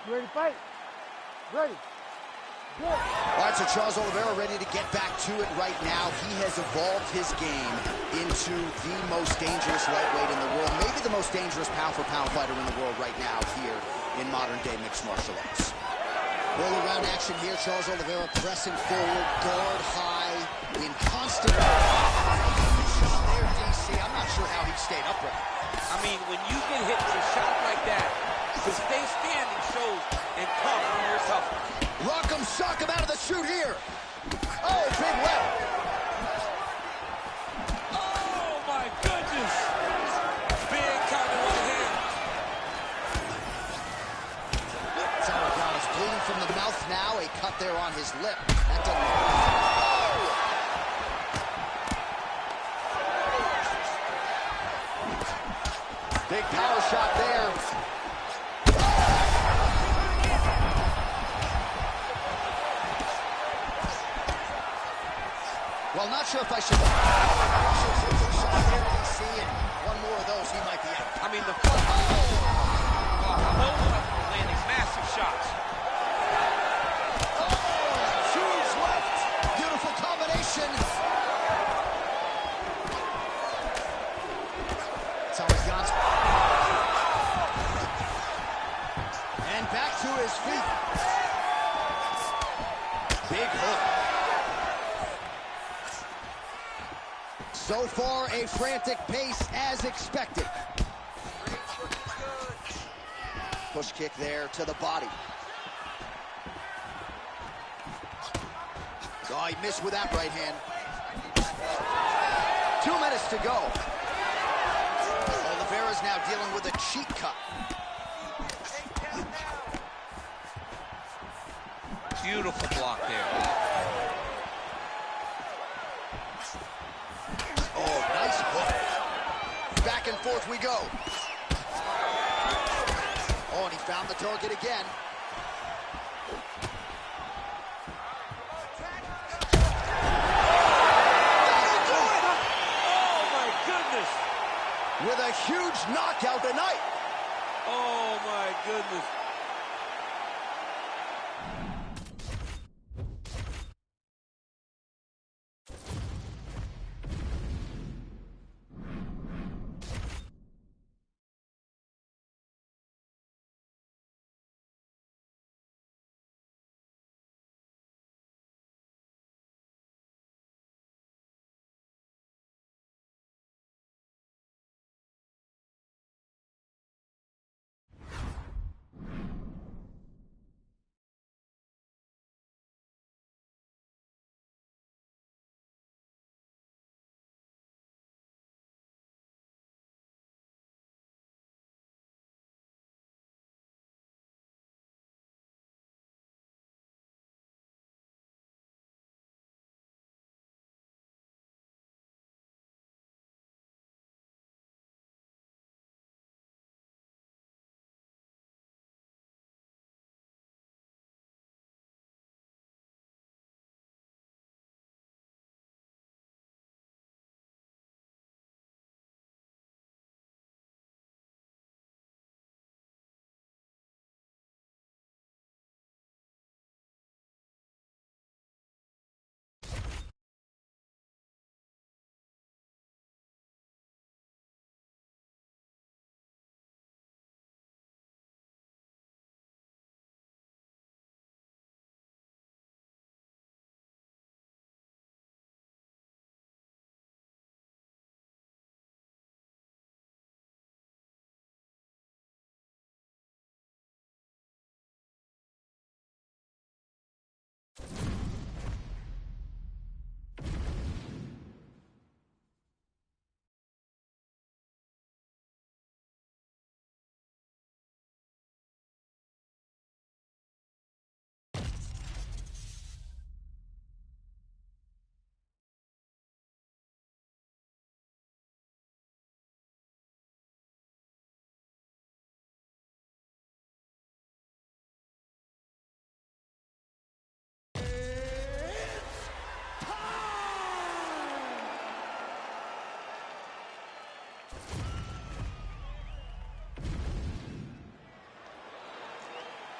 You ready to fight? Ready. Good. All right, so Charles Oliveira ready to get back to it right now. He has evolved his game into the most dangerous lightweight in the world, maybe the most dangerous pound-for-pound fighter in the world right now here in modern-day mixed martial arts. All-around action here. Charles Oliveira pressing forward, guard high, in constant... There, DC. I'm not sure how he stayed upright. I mean, when you get hit with a shot like that, to stay standing shows and tough for yourself. Rock'em sock him out of the chute here. Oh, big left. Oh, my goodness. Big counter right hand. Zaragoza is bleeding from the mouth now. A cut there on his lip. That doesn't... Oh! Big power shot there. Well, not sure if I should... One more of those, he might be out. I mean, the front... Both landing massive shots. Huge left. Beautiful combination. Zaragoza. And back to his feet. Big hook. So far, a frantic pace as expected. Push kick there to the body. Oh, he missed with that right hand. 2 minutes to go. Oliveira's now dealing with a cheek cut. Beautiful block there. Oh, nice hook. Back and forth we go. Oh, and he found the target again. Oh, my goodness. With a huge knockout tonight. Oh, my goodness.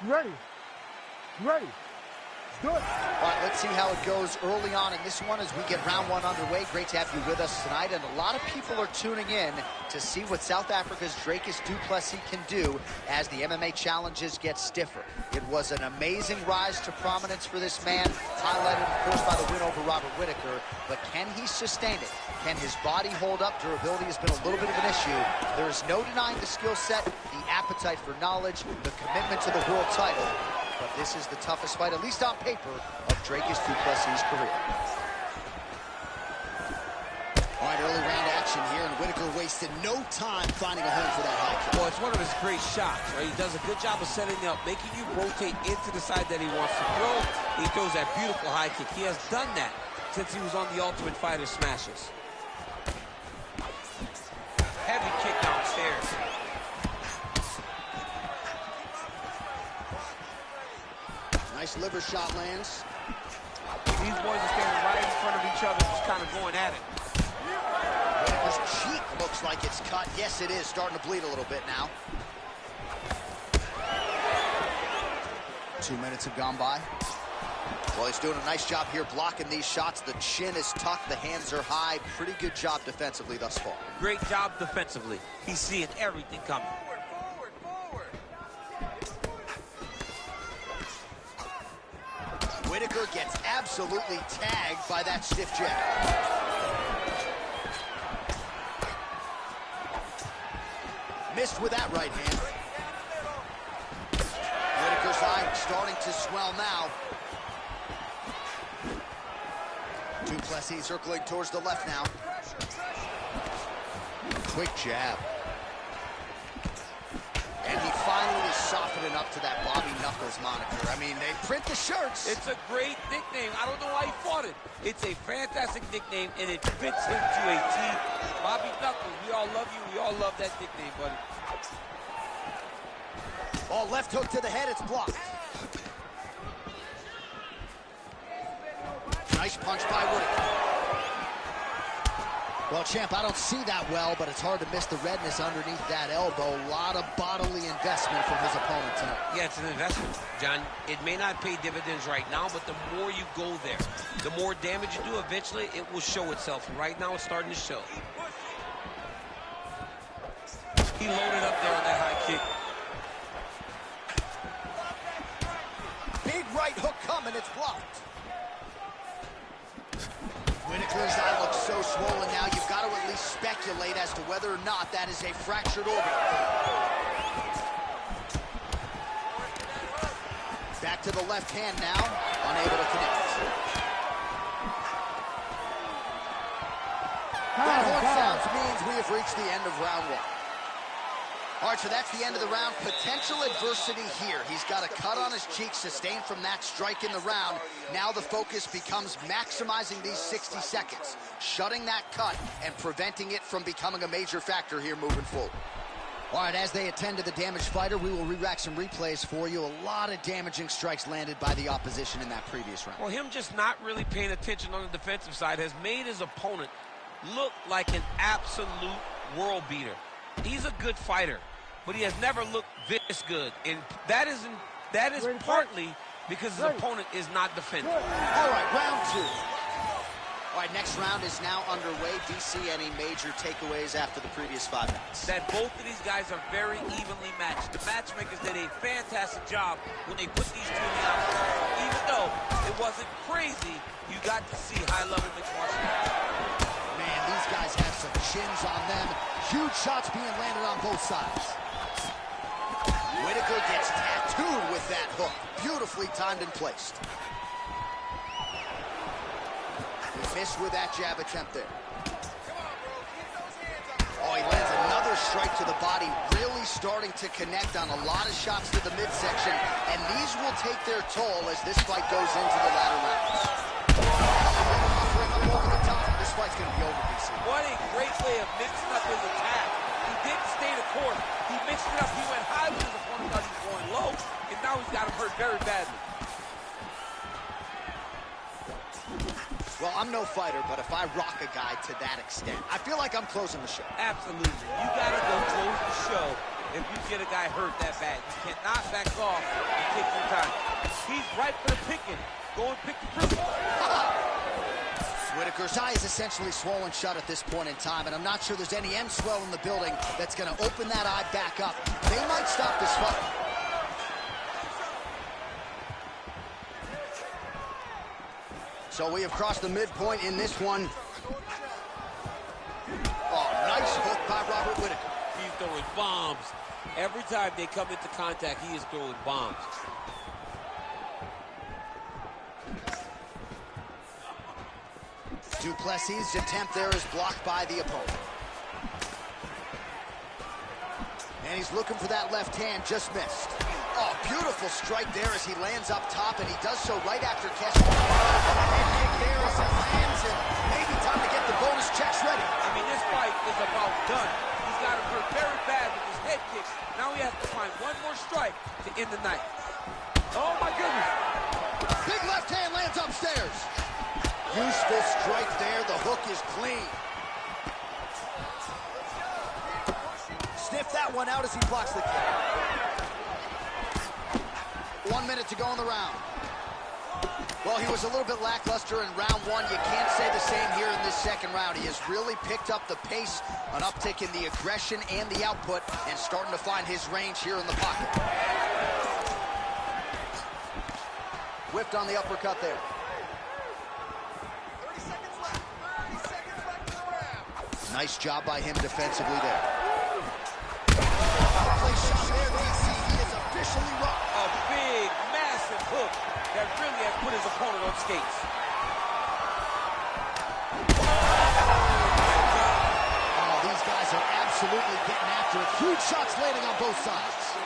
Ready. Ready. Do it. All right, let's see how it goes early on in this one as we get round one underway. Great to have you with us tonight, and a lot of people are tuning in to see what South Africa's Dricus du Plessis can do as the MMA challenges get stiffer. It was an amazing rise to prominence for this man, highlighted, of course, by the win over Robert Whittaker, but can he sustain it? Can his body hold up? Durability has been a little bit of an issue. There is no denying the skill set, the appetite for knowledge, the commitment to the world title. But this is the toughest fight, at least on paper, of Dricus du Plessis' career. All right, early round action here, and Whittaker wasted no time finding a home for that high kick. Well, it's one of his great shots, right? He does a good job of setting up, making you rotate into the side that he wants to throw. He throws that beautiful high kick. He has done that since he was on the Ultimate Fighter Smashes. Heavy kick downstairs. Nice liver shot lands. These boys are standing right in front of each other, just kind of going at it. Whittaker's cheek looks like it's cut. Yes, it is. Starting to bleed a little bit now. 2 minutes have gone by. Well, he's doing a nice job here blocking these shots. The chin is tucked, the hands are high. Pretty good job defensively thus far. Great job defensively. He's seeing everything coming. Whittaker gets absolutely tagged by that stiff jab. Missed with that right hand. Whittaker's eye starting to swell now. Du Plessis circling towards the left now. Quick jab. And he finally is softening up to that Bobby Knuckles moniker. I mean, they print the shirts. It's a great nickname. I don't know why he fought it. It's a fantastic nickname, and it fits him to a T. Bobby Knuckles, we all love you. We all love that nickname, buddy. Oh, left hook to the head. It's blocked. Nice punch by Whittaker. Well, champ, I don't see that well, but it's hard to miss the redness underneath that elbow. A lot of bodily investment from his opponent tonight. Yeah, it's an investment, John. It may not pay dividends right now, but the more you go there, the more damage you do, eventually it will show itself. And right now, it's starting to show. He loaded up there on that high kick. Big right hook coming. It's blocked. Whittaker's eye looks so swollen now, you've got to at least speculate as to whether or not that is a fractured organ. Back to the left hand now, unable to connect. That horn sounds means we have reached the end of round one. All right, so that's the end of the round. Potential adversity here. He's got a cut on his cheek sustained from that strike in the round. Now the focus becomes maximizing these 60 seconds, shutting that cut and preventing it from becoming a major factor here moving forward. All right, as they attend to the damaged fighter, we will re-rack some replays for you. A lot of damaging strikes landed by the opposition in that previous round. Well, him just not really paying attention on the defensive side has made his opponent look like an absolute world beater. He's a good fighter, but he has never looked this good, and that is partly because his opponent is not defending. All right, round two. All right, next round is now underway. DC, any major takeaways after the previous 5 minutes? That both of these guys are very evenly matched. The matchmakers did a fantastic job when they put these two in the octagon. Even though it wasn't crazy, you got to see high-level mixed martial arts. Man, these guys have some chins on them. Huge shots being landed on both sides. Whittaker gets tattooed with that hook. Beautifully timed and placed. He missed with that jab attempt there. Oh, he lands another strike to the body, really starting to connect on a lot of shots to the midsection, and these will take their toll as this fight goes into the latter rounds. Offering up over the top. This fight's going to be over, DC. What a great way of mixing up his attack. He didn't stay the course. He mixed it up. He went high when his opponent thought he was going low, and now he's got him hurt very badly. Well, I'm no fighter, but if I rock a guy to that extent, I feel like I'm closing the show. Absolutely. You got to go close the show if you get a guy hurt that bad. You cannot back off and take your time. He's right for the picking. Go and pick the trigger. Whitaker's eye is essentially swollen shut at this point in time, and I'm not sure there's any end swell in the building that's going to open that eye back up. They might stop this fight. So we have crossed the midpoint in this one. Oh, nice hook by Robert Whitaker. He's throwing bombs. Every time they come into contact, he is throwing bombs. Du Plessis' attempt there is blocked by the opponent. And he's looking for that left hand, just missed. Oh, beautiful strike there as he lands up top, and he does so right after catching the head kick there as it lands, and maybe time to get the bonus checks ready. I mean, this fight is about done. He's got him hurt very bad with his head kicks. Now he has to find one more strike to end the night. Oh, my goodness. Big left hand lands upstairs. Useful strike there. The hook is clean. Sniff that one out as he blocks the kick. 1 minute to go in the round. Well, he was a little bit lackluster in round one. You can't say the same here in this second round. He has really picked up the pace, an uptick in the aggression and the output, and starting to find his range here in the pocket. Whipped on the uppercut there. 30 seconds left. 30 seconds left in the round. Nice job by him defensively there. Play shot there, DC. He is officially rocked. A big, massive hook that really has put his opponent on skates. Oh, these guys are absolutely getting after it. Huge shots landing on both sides.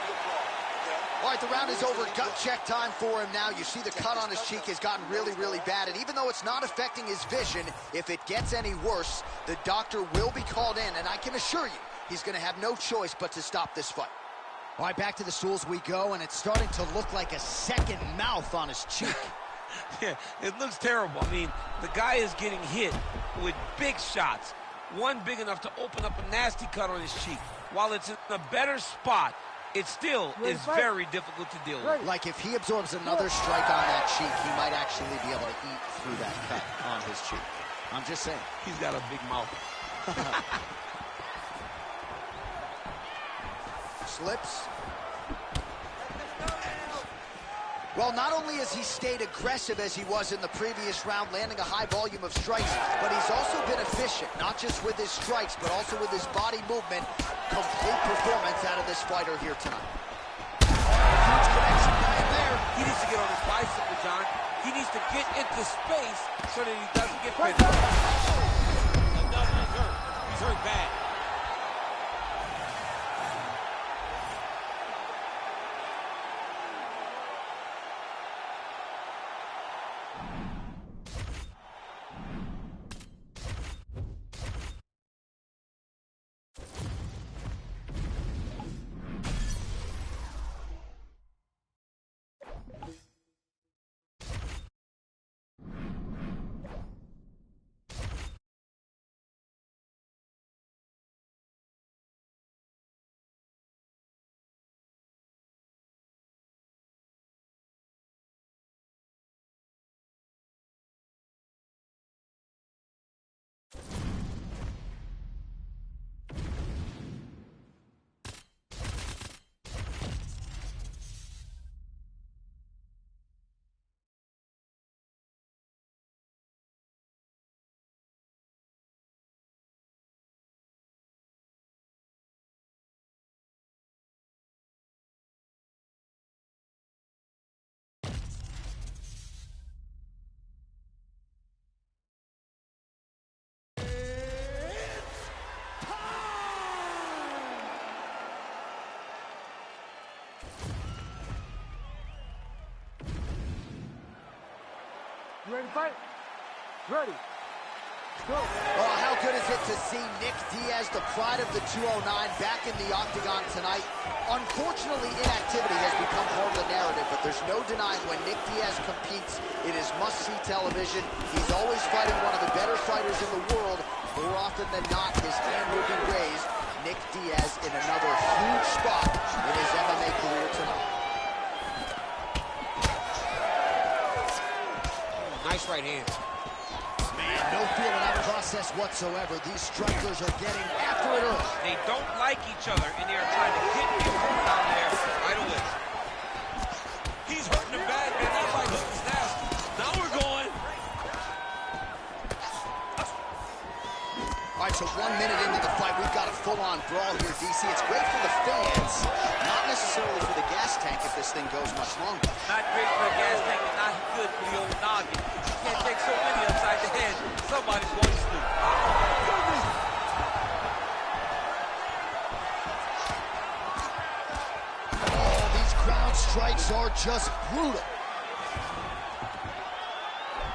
All right, the round is over. Gut check time for him now. You see the cut on his cheek has gotten really, really bad. And even though it's not affecting his vision, if it gets any worse, the doctor will be called in. And I can assure you, he's going to have no choice but to stop this fight. All right, back to the stools we go, and it's starting to look like a second mouth on his cheek. Yeah, it looks terrible. I mean, the guy is getting hit with big shots. One big enough to open up a nasty cut on his cheek. While it's in a better spot, it still is very difficult to deal with. Like if he absorbs another strike on that cheek, he might actually be able to eat through that cut on his cheek. I'm just saying. He's got a big mouth. Slips. Well, not only has he stayed aggressive as he was in the previous round, landing a high volume of strikes, but he's also been efficient, not just with his strikes, but also with his body movement. Complete performance out of this fighter here tonight. Huge connection by him there. He needs to get on his bicycle, John. He needs to get into space so that he doesn't get He's hurt. He's hurt bad. You ready to fight? Ready. Go. Oh, how good is it to see Nick Diaz, the pride of the 209, back in the octagon tonight? Unfortunately, inactivity has become part of the narrative, but there's no denying when Nick Diaz competes, it is must-see television. He's always fighting one of the better fighters in the world. More often than not, his hand will be raised Nick Diaz in another huge spot in his MMA career tonight. Nice right hand. Man, no feeling out process whatsoever. These strikers are getting after it early. They don't like each other, and they are trying to get the opponent out there right away. He's hurting him bad, man. That right hook is nasty. Now we're going. All right, so 1 minute into the fight, we've got a full-on brawl here, DC. It's great for the fans, not necessarily for the gas tank if this thing goes much longer. Not great for a gas tank and not good for the old noggin. You can't take so many upside the head. Somebody's going to sleep. Oh, these ground strikes are just brutal.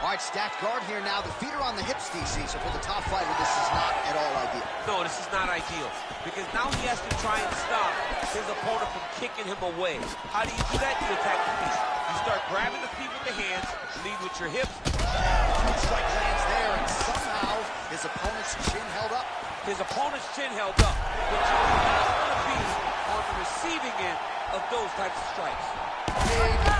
All right, stacked guard here now. The feet are on the hips, DC, so for the top fighter, this is not at all ideal. No, this is not ideal, because now he has to try and stop his opponent from kicking him away. How do you do that? You attack the feet. You start grabbing the feet with the hands, lead with your hips. Huge strike lands there, and somehow his opponent's chin held up. His opponent's chin held up, but you do not want to be on the receiving end of those types of strikes.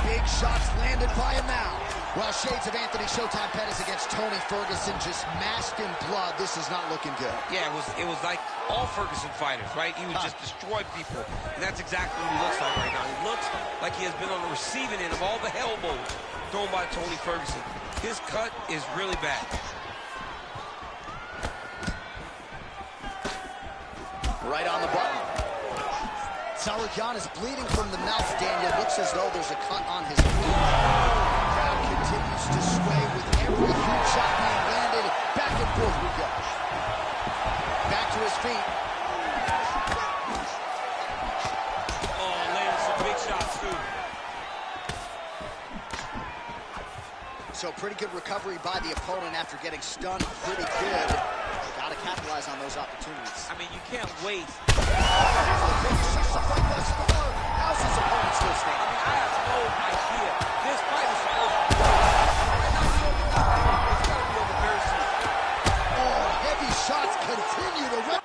Big shots landed by him now. Well, shades of Anthony Showtime Pettis against Tony Ferguson, just masked in blood. This is not looking good. Yeah, it was like all Ferguson fighters, right? He would just destroy people, and that's exactly what he looks like right now. He looks like he has been on the receiving end of all the elbows thrown by Tony Ferguson. His cut is really bad. Right on the button. Tsarukyan is bleeding from the mouth, Daniel. Looks as though there's a cut on his knee. Crowd continues to sway with every huge shot being landed. Back and forth we go. Back to his feet. Oh, landed some big shots, too. So pretty good recovery by the opponent after getting stunned pretty good. Got to capitalize on those opportunities. I mean, you can't wait. How's his opponent still standing? I mean, I have no idea. This fight is supposed to be over. Right now, it's got to be over very soon. Oh, heavy shots continue to rip.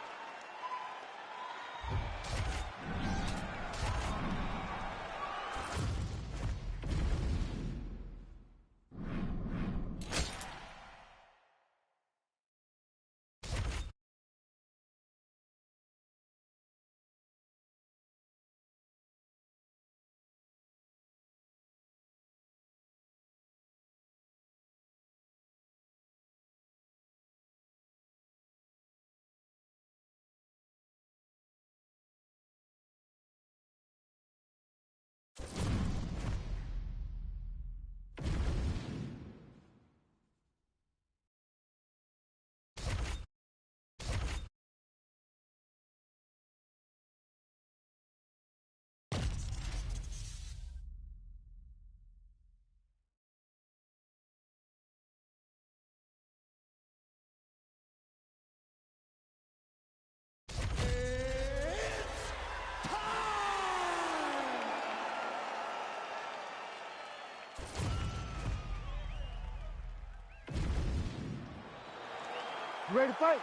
You ready to fight?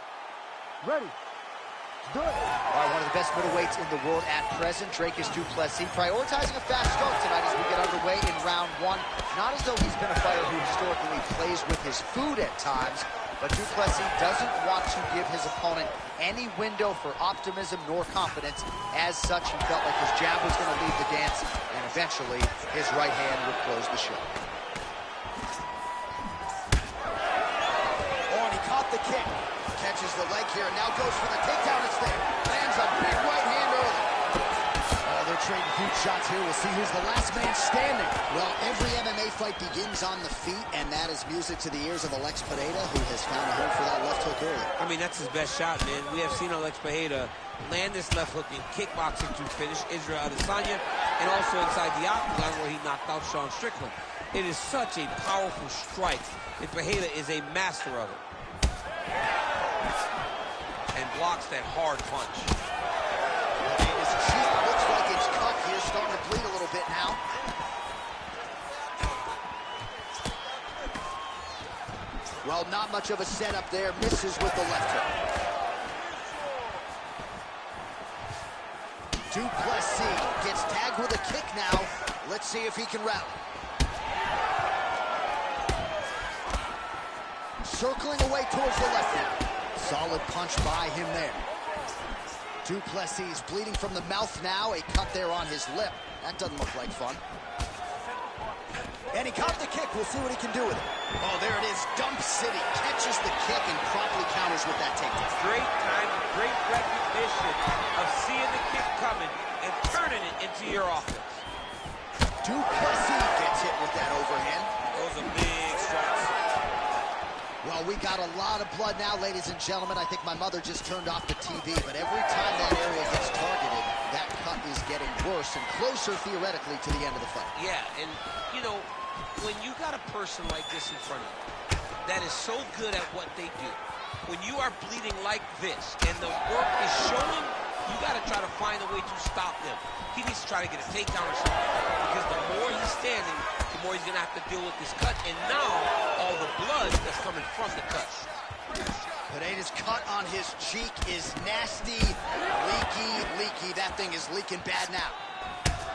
Ready. Let's do it. All right, one of the best middleweights in the world at present, Dricus du Plessis, prioritizing a fast start tonight as we get underway in round one. Not as though he's been a fighter who historically plays with his food at times, but du Plessis doesn't want to give his opponent any window for optimism nor confidence. As such, he felt like his jab was going to lead the dance, and eventually his right hand would close the show. Oh, and he caught the kick. Catches the leg here, and now goes for the takedown. It's there. Lands a big right hand early. Oh, they're trading huge shots here. We'll see who's the last man standing. Well, every MMA fight begins on the feet, and that is music to the ears of Alex Pereira, who has found a home for that left hook early. I mean, that's his best shot, man. We have seen Alex Pereira land this left hook in kickboxing to finish Israel Adesanya, and also inside the octagon where he knocked out Sean Strickland. It is such a powerful strike, and Pereira is a master of it. And blocks that hard punch. His cheek looks like it's cut here, starting to bleed a little bit now. Well, not much of a setup there. Misses with the left hook. Duplessis gets tagged with a kick now. Let's see if he can rally. Circling away towards the left now. Solid punch by him there. Duplessis bleeding from the mouth now. A cut there on his lip. That doesn't look like fun. And he caught the kick. We'll see what he can do with it. Oh, there it is. Dump City catches the kick and promptly counters with that takedown. Great time, great recognition of seeing the kick coming and turning it into your offense. Duplessis gets hit with that overhand. Those are big strikes. Well, we got a lot of blood now, ladies and gentlemen. I think my mother just turned off the TV, but every time that area gets targeted, that cut is getting worse and closer, theoretically, to the end of the fight. Yeah, and, you know, when you got a person like this in front of you that is so good at what they do, when you are bleeding like this and the work is showing, you got to try to find a way to stop them. He needs to try to get a takedown or something, because the more he's standing, the more he's going to have to deal with this cut, and now all the blood that's coming from the cut. Pineda's cut on his cheek is nasty, leaky. That thing is leaking bad now.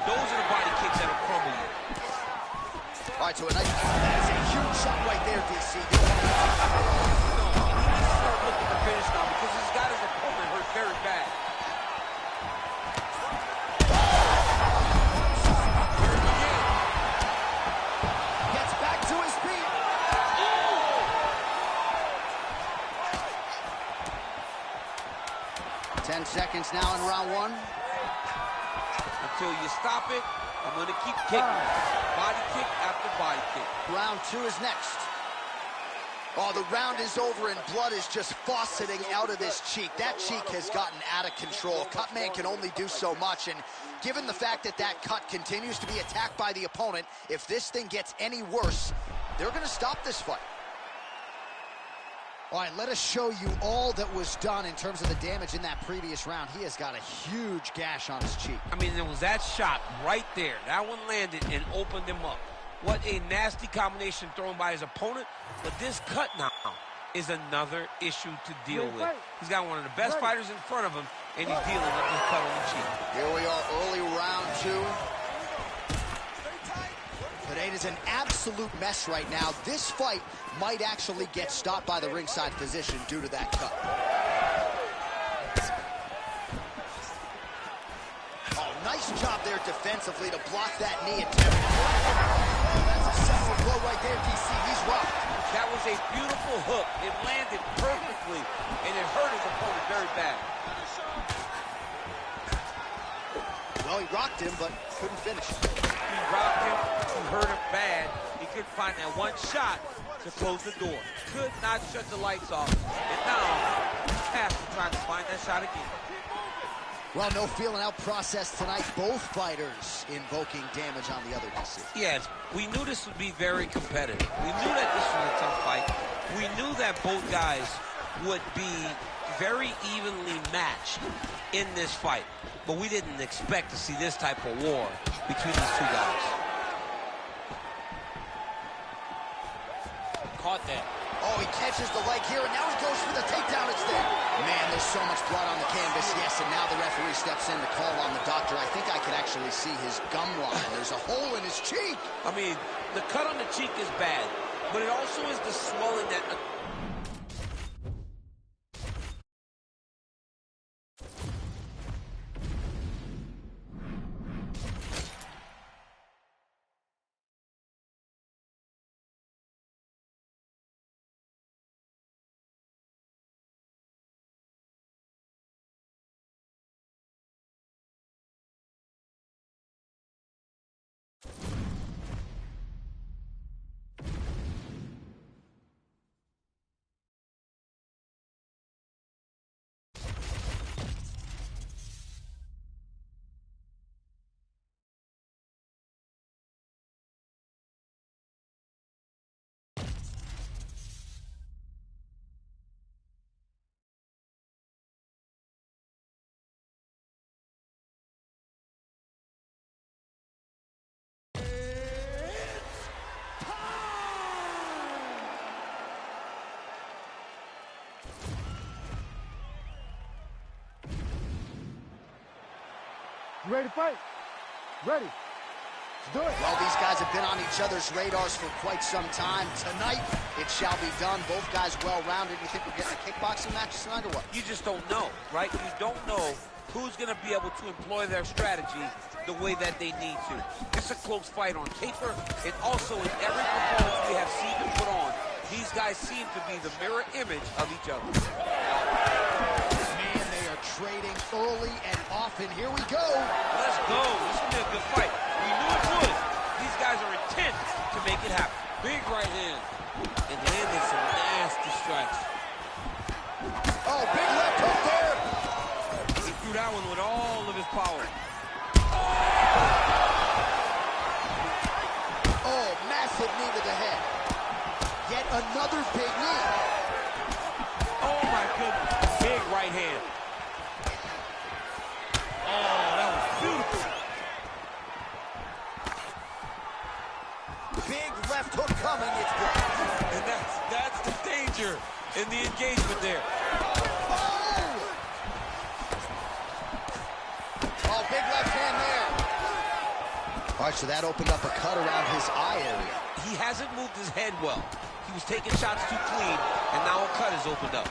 Those are the body kicks that'll crumble you. All right, so that is a huge shot right there, DC. No, he needs to start looking to finish now, because he's got his opponent hurt very bad. Gets back to his feet. 10 seconds now in round one. Until you stop it, I'm going to keep kicking. Body kick after body kick. Round two is next. Oh, the round is over and blood is just fauceting out of this cheek. That cheek has gotten out of control. Cutman can only do so much, and given the fact that that cut continues to be attacked by the opponent, if this thing gets any worse, they're going to stop this fight. All right, let us show you all that was done in terms of the damage in that previous round. He has got a huge gash on his cheek. I mean, there was that shot right there. That one landed and opened him up. What a nasty combination thrown by his opponent. But this cut now is another issue to deal with. He's got one of the best fighters in front of him, and he's dealing with this cut on the cheek. Here we are, early round two. Pineda's an absolute mess right now. This fight might actually get stopped by the ringside physician due to that cut. Oh, nice job there defensively to block that knee attempt. Oh, that's a seminal blow right there, DC. He's rocked. That was a beautiful hook. It landed perfectly, and it hurt his opponent very bad. Well, he rocked him, but couldn't finish. He rocked him, he hurt him bad. He couldn't find that one shot to close the door. Could not shut the lights off. And now, he has to try to find that shot again. Well, no feeling out process tonight. Both fighters invoking damage on the other DC. Yes, we knew this would be very competitive. We knew that this was a tough fight. We knew that both guys would be very evenly matched in this fight. But we didn't expect to see this type of war between these two guys. Caught that. Oh, he catches the leg here, and now he goes for the takedown instead. Man, there's so much blood on the canvas, yes, and now the referee steps in to call on the doctor. I think I can actually see his gum line. There's a hole in his cheek. I mean, the cut on the cheek is bad, but it also is the swelling that You ready to fight? Ready. Let's do it. Well, these guys have been on each other's radars for quite some time. Tonight, it shall be done. Both guys well-rounded. You think we're getting a kickboxing match tonight or what? You just don't know, right? You don't know who's going to be able to employ their strategy the way that they need to. It's a close fight on paper, and also in every performance we have seen them put on, these guys seem to be the mirror image of each other. Man, they are trading early and often. Here we go. Let's go. This is going to be a good fight. We knew it would. These guys are intent to make it happen. Big right hand. And landed some nasty strikes. Oh, big left hook there. He threw that one with all of his power. Oh, massive knee to the head. Yet another big knee. Oh, my goodness. Big right hand. Oh, that was beautiful. Big left hook coming. It's blocked. And that's the danger in the engagement there. Oh, big left hand there. All right, so that opened up a cut around his eye area. He hasn't moved his head well. He was taking shots too clean, and now a cut has opened up.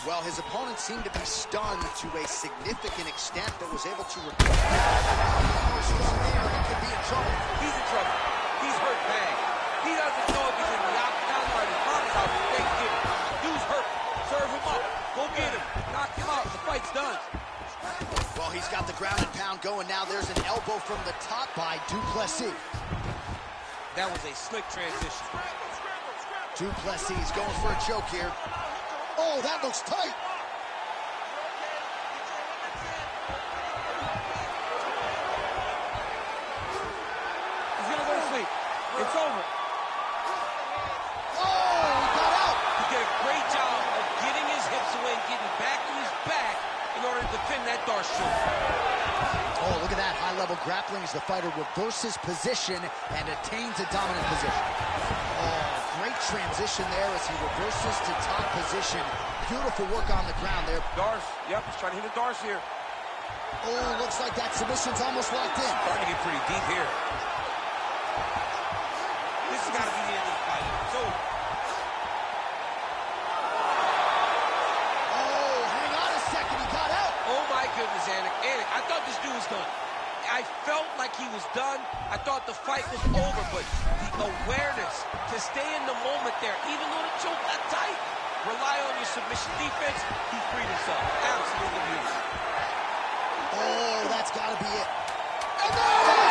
Well, his opponent seemed to be stunned to a significant extent, but was able to recover. He could be in trouble. He's in trouble. He's hurt bad. He doesn't know if he's in the octagon or at his mama's house for Thanksgiving. Dude's hurt. Serve him up. Go get him. Knock him out. The fight's done. Well, he's got the ground and pound going now. There's an elbow from the top by Du Plessis. That was a slick transition. Du Plessis going for a choke here. Oh, that looks tight. He's gonna go to sleep. It's over. Oh, he got out. He did a great job of getting his hips away and getting back to his back in order to defend that Darce choke. Oh, look at that high-level grappling as the fighter reverses position and attains a dominant position. Oh, great transition there as he reverses to top position. Beautiful work on the ground there. Darce, yep, he's trying to hit a Darce here. Oh, looks like that submission's almost locked in. Starting to get pretty deep here. This has got to be the end of the fight. So, Oh, hang on a second, he got out. oh my goodness, Anik. Anik, I thought this dude was done. I felt like he was done. I thought the fight was over, but the awareness to stay in the moment there, even though the choke got tight, rely on your submission defense, he freed himself. Absolutely beautiful. Oh, that's got to be it. And there it is!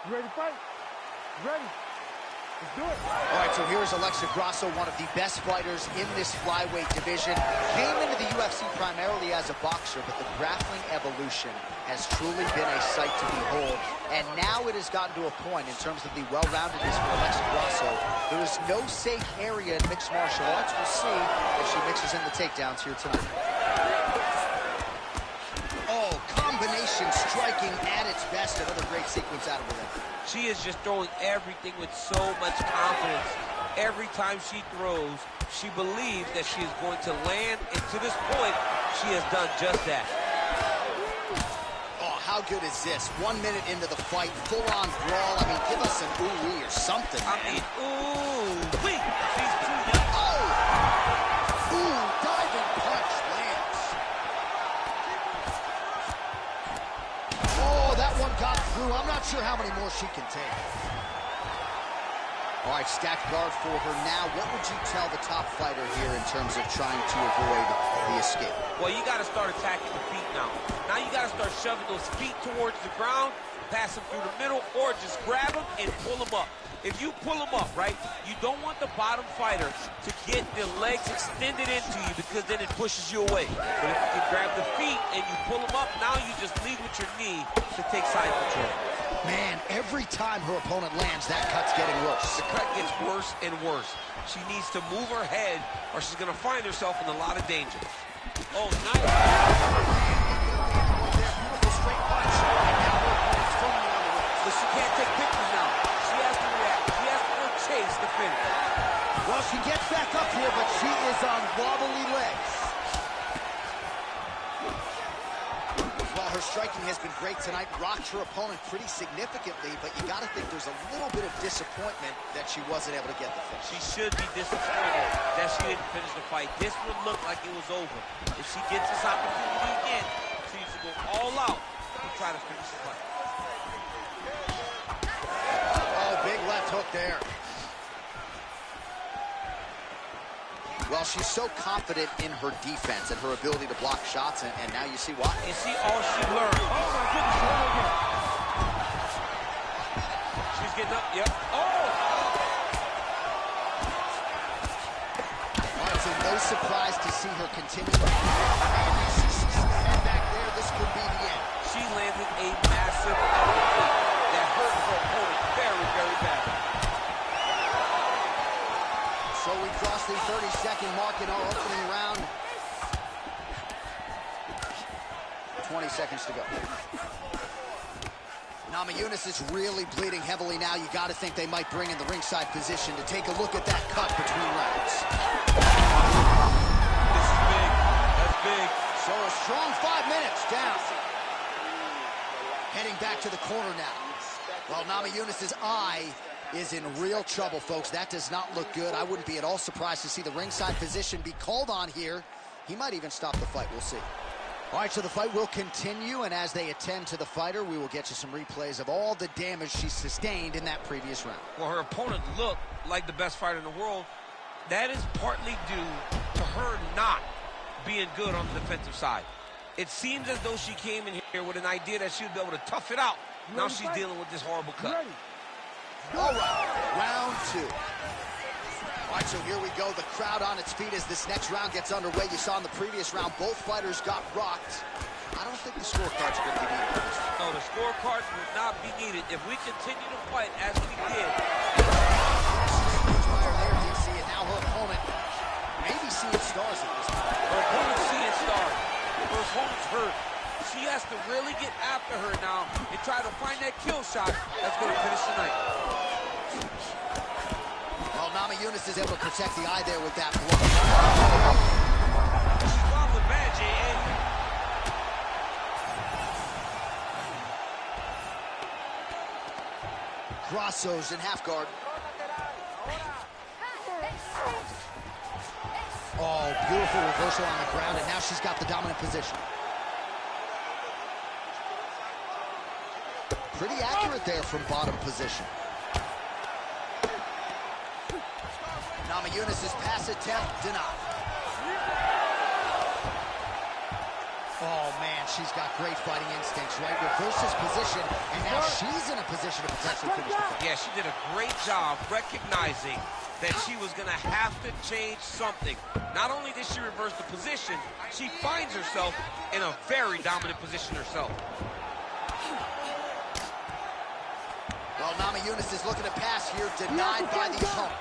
You ready to fight? Ready. Let's do it. All right, so here's Alexa Grasso, one of the best fighters in this flyweight division. Came into the UFC primarily as a boxer, but the grappling evolution has truly been a sight to behold. And now it has gotten to a point in terms of the well-roundedness for Alexa Grasso. There is no safe area in mixed martial arts. We'll see if she mixes in the takedowns here tonight. Oh, combination striking at its best. Another great sequence out of her there. She is just throwing everything with so much confidence. Every time she throws, she believes that she is going to land, and to this point, she has done just that. Oh, how good is this? 1 minute into the fight, full-on brawl. I mean, give us an ooh-wee or something, I man. mean, ooh-wee. She's too young. Oh! Ooh, diving punch lands. Oh, that one got through. I'm not sure how many more she can take. All right, stacked guard for her now. What would you tell the top fighter here in terms of trying to avoid the escape? Well, you got to start attacking the feet now. Now you got to start shoving those feet towards the ground, pass them through the middle, or just grab them and pull them up. If you pull them up, right, you don't want the bottom fighter to get their legs extended into you because then it pushes you away. But if you can grab the feet and you pull them up, now you just lead with your knee to take side control. Man, every time her opponent lands, that cut's getting worse. The cut gets worse and worse. She needs to move her head or she's going to find herself in a lot of danger. Oh, nice. Beautiful straight punch. And now her opponent's firmly on the ropes. But she can't take pictures now. She has to react. She has to go chase the finish. Well, she gets back up here, but she is on wobbly legs. While her striking has been great tonight, rocked her opponent pretty significantly, but you got to think there's a little bit of disappointment that she wasn't able to get the finish. She should be disappointed that she didn't finish the fight. This would look like it was over. If she gets this opportunity again, she needs to go all out to try to finish the fight. Oh, big left hook there. Well, she's so confident in her defense and her ability to block shots, and now you see why. And see all she learned. Oh, my goodness. She's getting up. Yep. Oh! All right, so no surprise to see her continue. And she's head back there. This could be the end. She landed a massive uppercut that hurt her opponent very, very badly. So we crossed the 30-second mark in our opening round. 20 seconds to go. Namajunas is really bleeding heavily now. You got to think they might bring in the ringside position to take a look at that cut between rounds. This is big. That's big. So a strong 5 minutes down. Heading back to the corner now. Well, Namajunas' eye is in real trouble, folks. That does not look good. I wouldn't be at all surprised to see the ringside position be called on here. He might even stop the fight. We'll see. All right, so the fight will continue, and as they attend to the fighter, we will get you some replays of all the damage she sustained in that previous round. Well, her opponent looked like the best fighter in the world. That is partly due to her not being good on the defensive side. It seems as though she came in here with an idea that she would be able to tough it out. Now she's dealing with this horrible cut. All right, round two. All right, so here we go. The crowd on its feet as this next round gets underway. You saw in the previous round, both fighters got rocked. I don't think the scorecards are going to be needed. No, the scorecards will not be needed. If we continue to fight as we did. Fire there, DC, and now her opponent may be seeing stars at this point. Her opponent's seeing stars. Her opponent's hurt. She has to really get after her now and try to find that kill shot that's going to finish tonight. Well, Namajunas is able to protect the eye there with that blow. She's off the bench, and Grasso's in half guard. Oh, beautiful reversal on the ground, and now she's got the dominant position. Pretty accurate there from bottom position. Namajunas' pass attempt denied. Oh, man, she's got great fighting instincts, right? Reverses position, and now she's in a position to potentially finish the fight. yeah, she did a great job recognizing that she was going to have to change something. Not only did she reverse the position, she finds herself in a very dominant position herself. Well, Namajunas is looking to pass here, denied by the opponent.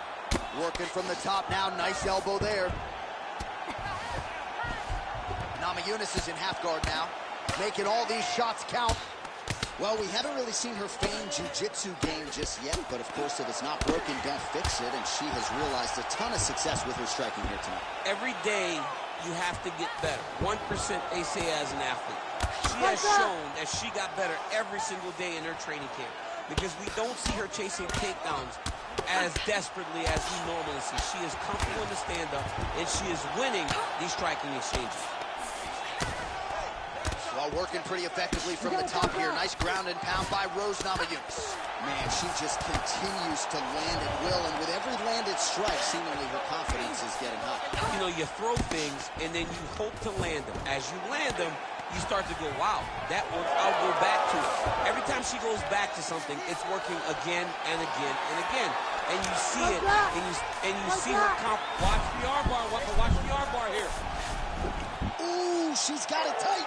Working from the top now, nice elbow there. Namajunas is in half guard now, making all these shots count. Well, we haven't really seen her famed jiu-jitsu game just yet, but of course, if it's not broken, don't fix it, and she has realized a ton of success with her striking here tonight. Every day, you have to get better. 1%, they say, as an athlete. She has shown that she got better every single day in her training camp, because we don't see her chasing takedowns as desperately as we normally see. She is comfortable in the stand-up, and she is winning these striking exchanges. Well, working pretty effectively from the top here. Nice ground and pound by Rose Namajunas. Man, she just continues to land at will, and strike, seemingly her confidence is getting high. You know, you throw things, and then you hope to land them. As you land them, you start to go, wow, that one, I'll go back to it. Every time she goes back to something, it's working again and again and again. And you see it, and you see her watch the arm bar, watch the arm bar here. Ooh, she's got it tight.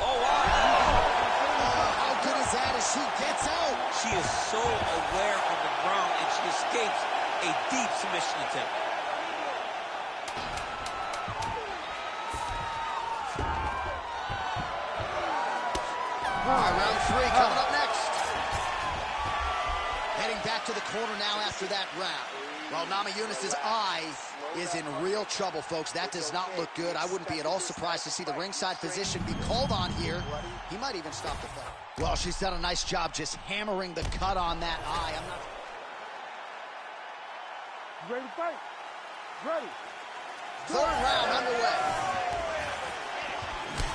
Oh, wow. How good is that as she gets out? She is so aware from the ground, and she escapes a deep submission attempt. All right, round 3 coming up next. Heading back to the corner now after that round. Well, Namajunas' eye is in real trouble, folks. That does not look good. I wouldn't be at all surprised to see the ringside physician be called on here. He might even stop the fight. Well, she's done a nice job just hammering the cut on that eye. I'm not... You ready to fight? Ready. Third round underway.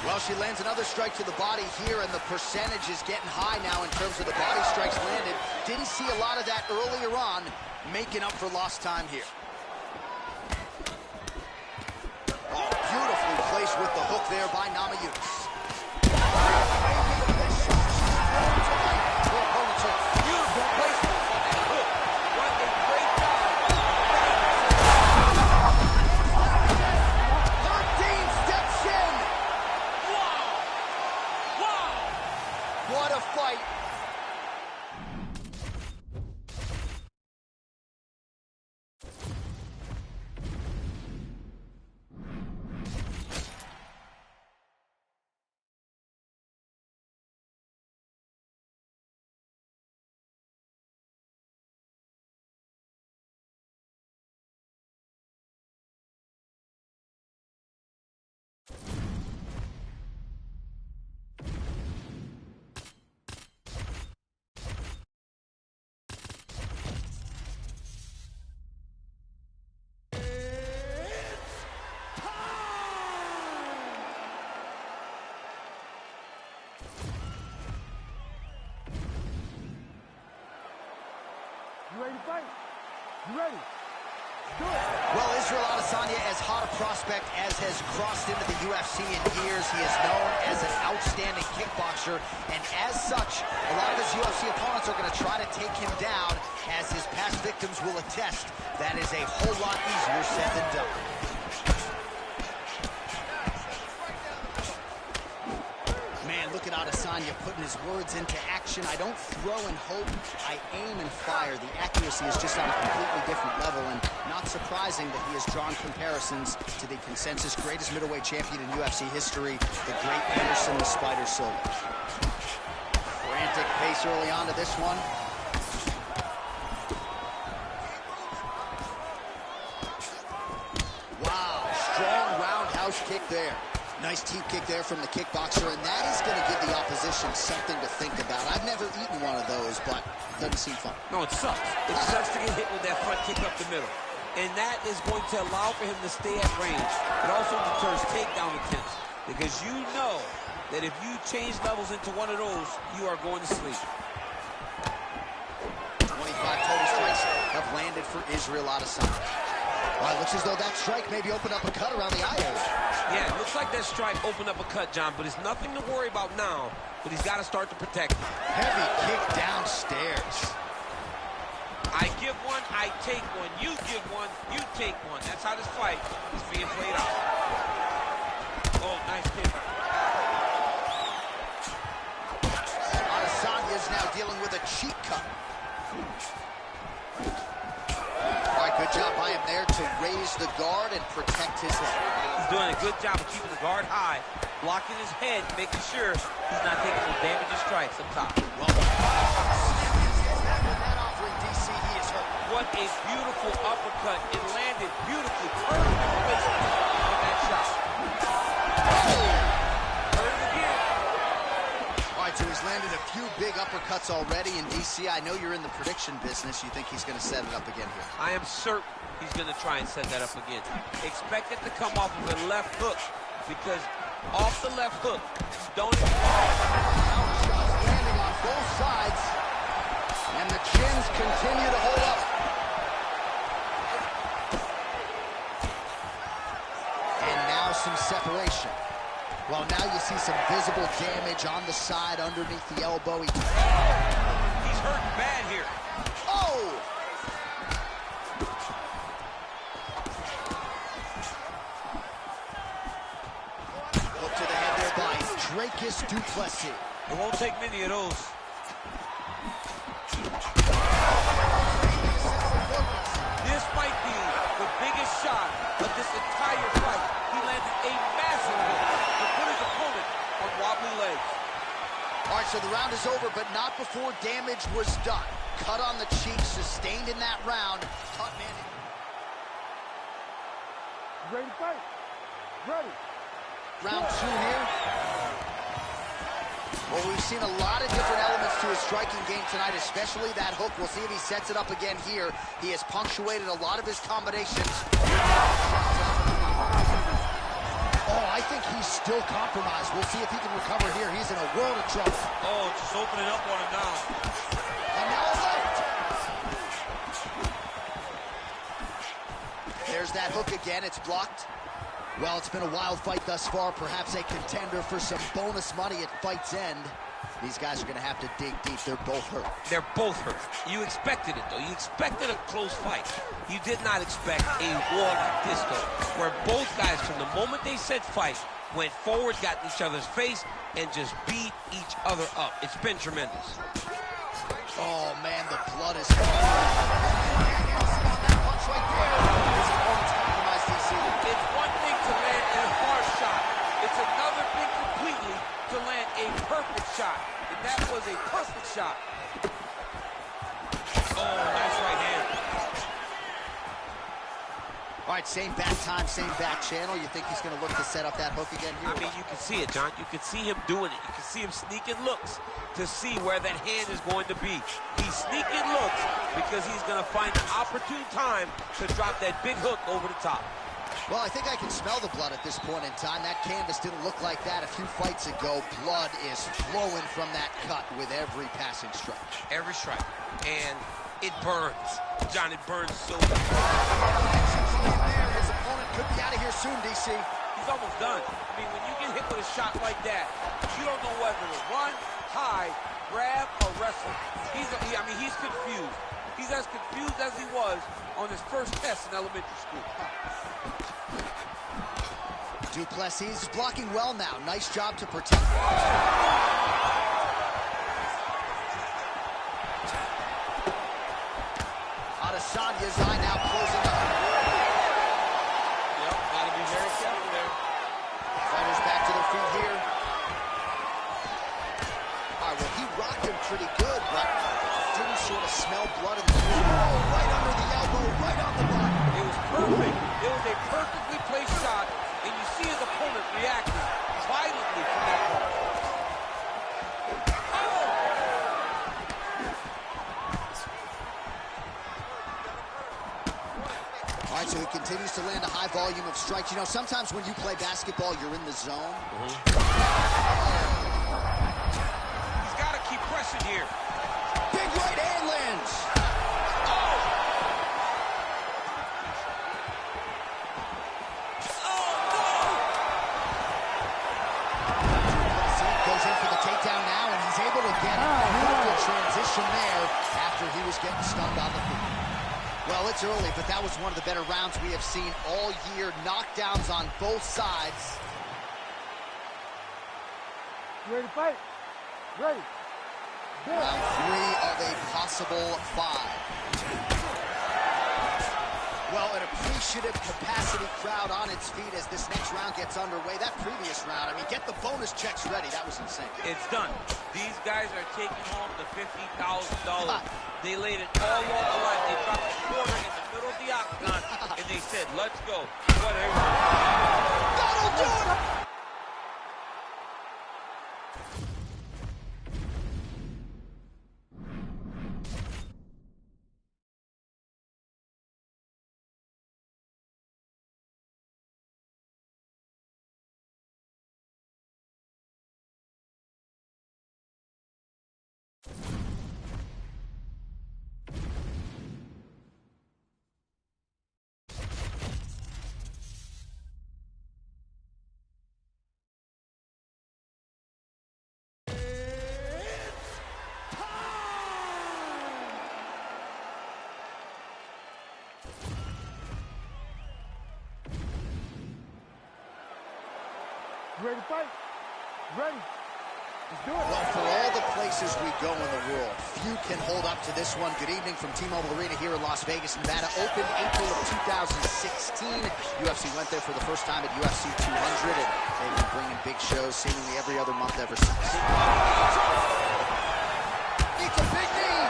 Well, she lands another strike to the body here, and the percentage is getting high now in terms of the body strikes landed. Didn't see a lot of that earlier on, making up for lost time here. Oh, beautifully placed with the hook there by Namajunas. Beautiful placement on that hook. What a great job. Dean steps in. Wow. What a fight. You ready to fight? You ready? Do it. Well, Israel Adesanya, as hot a prospect as has crossed into the UFC in years. He is known as an outstanding kickboxer, and as such, a lot of his UFC opponents are going to try to take him down. As his past victims will attest, that is a whole lot easier said than done. Man, look at Adesanya putting his words into action. I don't throw and hope, I aim and fire. The accuracy is just on a completely different level, and not surprising that he has drawn comparisons to the consensus greatest middleweight champion in UFC history, the great Anderson the Spider Silva. Frantic pace early on to this one. Wow, strong roundhouse kick there. Nice teep kick there from the kickboxer, and that is going to give the opposition something to think about. I've never eaten one of those, but it doesn't seem fun. No, it sucks. It sucks to get hit with that front kick up the middle. And that is going to allow for him to stay at range. It also deters takedown attempts, because you know that if you change levels into one of those, you are going to sleep. 25 total strikes have landed for Israel Adesanya. Well, it looks as though that strike maybe opened up a cut around the eye area. Yeah, it looks like that strike opened up a cut, John, but it's nothing to worry about now, but he's got to start to protect it. Heavy kick downstairs. I give one, I take one. You give one, you take one. That's how this fight is being played out. Oh, nice kick. Adesanya is now dealing with a cheek cut. All right, good job by him there to raise the guard and protect his head. He's doing a good job of keeping the guard high, blocking his head, making sure he's not taking those damaging strikes up top. Well, that offering, DC, he is hurt. What a beautiful uppercut. It landed beautifully, perfect placement on that shot. Heard it again. All right, so he's landed a few big uppercuts already in DC. I know you're in the prediction business. You think he's going to set it up again here? I am certain he's going to try and set that up again. Expect it to come off of a left hook, because off the left hook, Don't even... Shots landing on both sides. And the chins continue to hold up. And now some separation. Well, now you see some visible damage on the side underneath the elbow. He's hurting bad here. Oh! Hook to the head there by Dricus Du Plessis. It won't take many of those. This might be the biggest shot of this entire fight. He landed a massive hit to put his opponent on wobbly legs. All right, so the round is over, but not before damage was done. Cut on the cheek, sustained in that round. Cut man. Ready to fight? Ready. Round two here. Well, we've seen a lot of different elements to his striking game tonight, especially that hook. We'll see if he sets it up again here. He has punctuated a lot of his combinations. Oh, I think he's still compromised. We'll see if he can recover here. He's in a world of trouble. Oh, just opening up on him now. And now a left. There's that hook again. It's blocked. Well, it's been a wild fight thus far. Perhaps a contender for some bonus money at fight's end. These guys are going to have to dig deep. They're both hurt. They're both hurt. You expected it, though. You expected a close fight. You did not expect a war like this, though, where both guys, from the moment they said fight, went forward, got in each other's face, and just beat each other up. It's been tremendous. Oh, man, the blood is coming. That punch right there. His opponent's compromised, DC. It's one thing to land a hard shot. It's another thing completely to land a perfect shot. And that was a perfect shot. Oh, nice right hand. All right, same back time, same back channel. You think he's going to look to set up that hook again here? I mean, you can see it, John. You can see him doing it. You can see him sneaking looks to see where that hand is going to be. He's sneaking looks because he's going to find an opportune time to drop that big hook over the top. Well, I think I can smell the blood at this point in time. That canvas didn't look like that a few fights ago. Blood is flowing from that cut with every passing strike. Every strike. And it burns. John, it burns so bad. His opponent could be out of here soon, DC. He's almost done. I mean, when you get hit with a shot like that, you don't know whether to run, hide, grab, or wrestle. He's confused. He's as confused as he was on his first test in elementary school. Du Plessis blocking well now. Nice job to protect. Adesanya's eye now closing up. Yep, gotta be very careful there. Fighters back to their feet here. All right, well, he rocked him pretty good, but didn't sort of smell blood in the food. Oh, right under the elbow, right on the butt. It was perfect. It was a perfectly placed shot, and you see his opponent reacting violently from that point. All right, so he continues to land a high volume of strikes. You know, sometimes when you play basketball, you're in the zone. He's got to keep pressing here. Big right hand lands. Goes in for the takedown now, and he's able to get a good transition there after he was getting stunned on the feet. Well, it's early, but that was one of the better rounds we have seen all year. Knockdowns on both sides. You ready to fight? Ready. Round 3 of a possible 5. Well, an appreciative capacity crowd on its feet as this next round gets underway. That previous round, I mean, get the bonus checks ready. That was insane. It's done. These guys are taking home the $50,000. They laid it all on the line. They dropped a quarter in the middle of the octagon, and they said, let's go. Whatever. That'll do it! ready to fight? Ready. Let's do it. Well, for all the places we go in the world, few can hold up to this one. Good evening from T-Mobile Arena here in Las Vegas, Nevada. Opened April of 2016. UFC went there for the first time at UFC 200, and they've been bringing big shows seemingly every other month ever since. It's a big knee.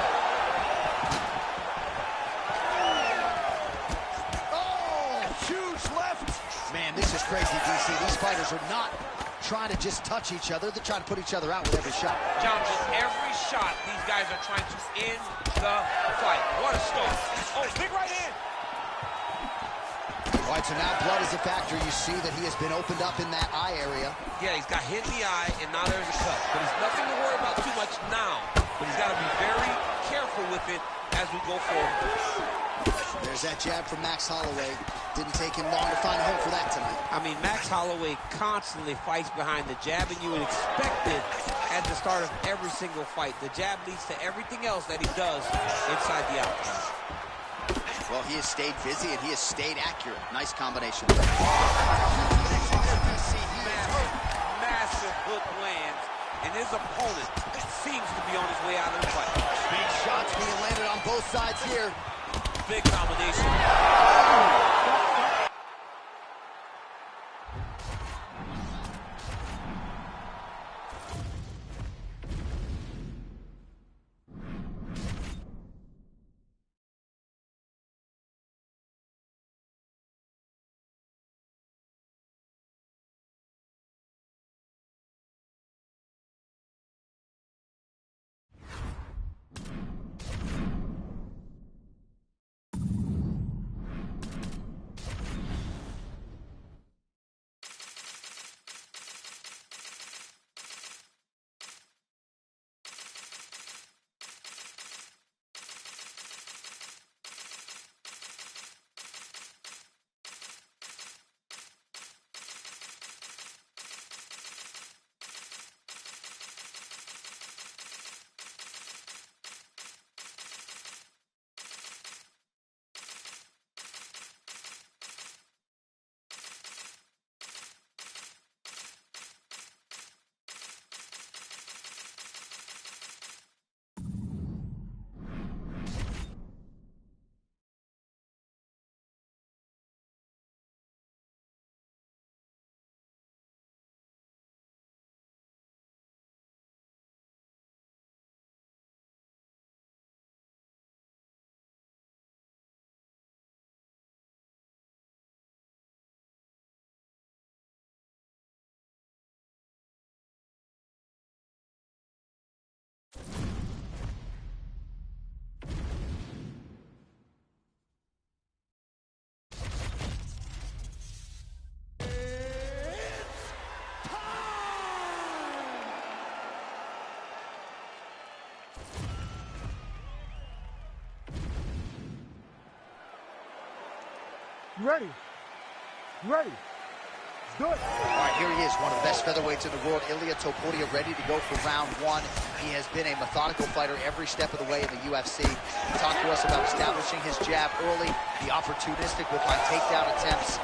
Oh, huge left. Man, this is crazy, DC. These fighters are not trying to just touch each other. They're trying to put each other out with every shot. John, with every shot, these guys are trying to end the fight. What a start. Oh, big right hand. All right, so now blood is a factor. You see that he has been opened up in that eye area. Yeah, he's got hit in the eye, and now there's a cut. But he's nothing to worry about too much now. But he's got to be very careful with it as we go forward. There's that jab from Max Holloway. Didn't take him long to find a home for that tonight. I mean, Max Holloway constantly fights behind the jab, and you would expect it at the start of every single fight. The jab leads to everything else that he does inside the outside. Well, he has stayed busy, and he has stayed accurate. Nice combination. Massive hook lands, and his opponent seems to be on his way out of the fight. Big shots being landed on both sides here. Big combination. Ready. Ready. Let's do it. All right, here he is, one of the best featherweights in the world, Ilia Topuria, ready to go for round one. He has been a methodical fighter every step of the way in the UFC. He talked to us about establishing his jab early, the opportunistic with my takedown attempts.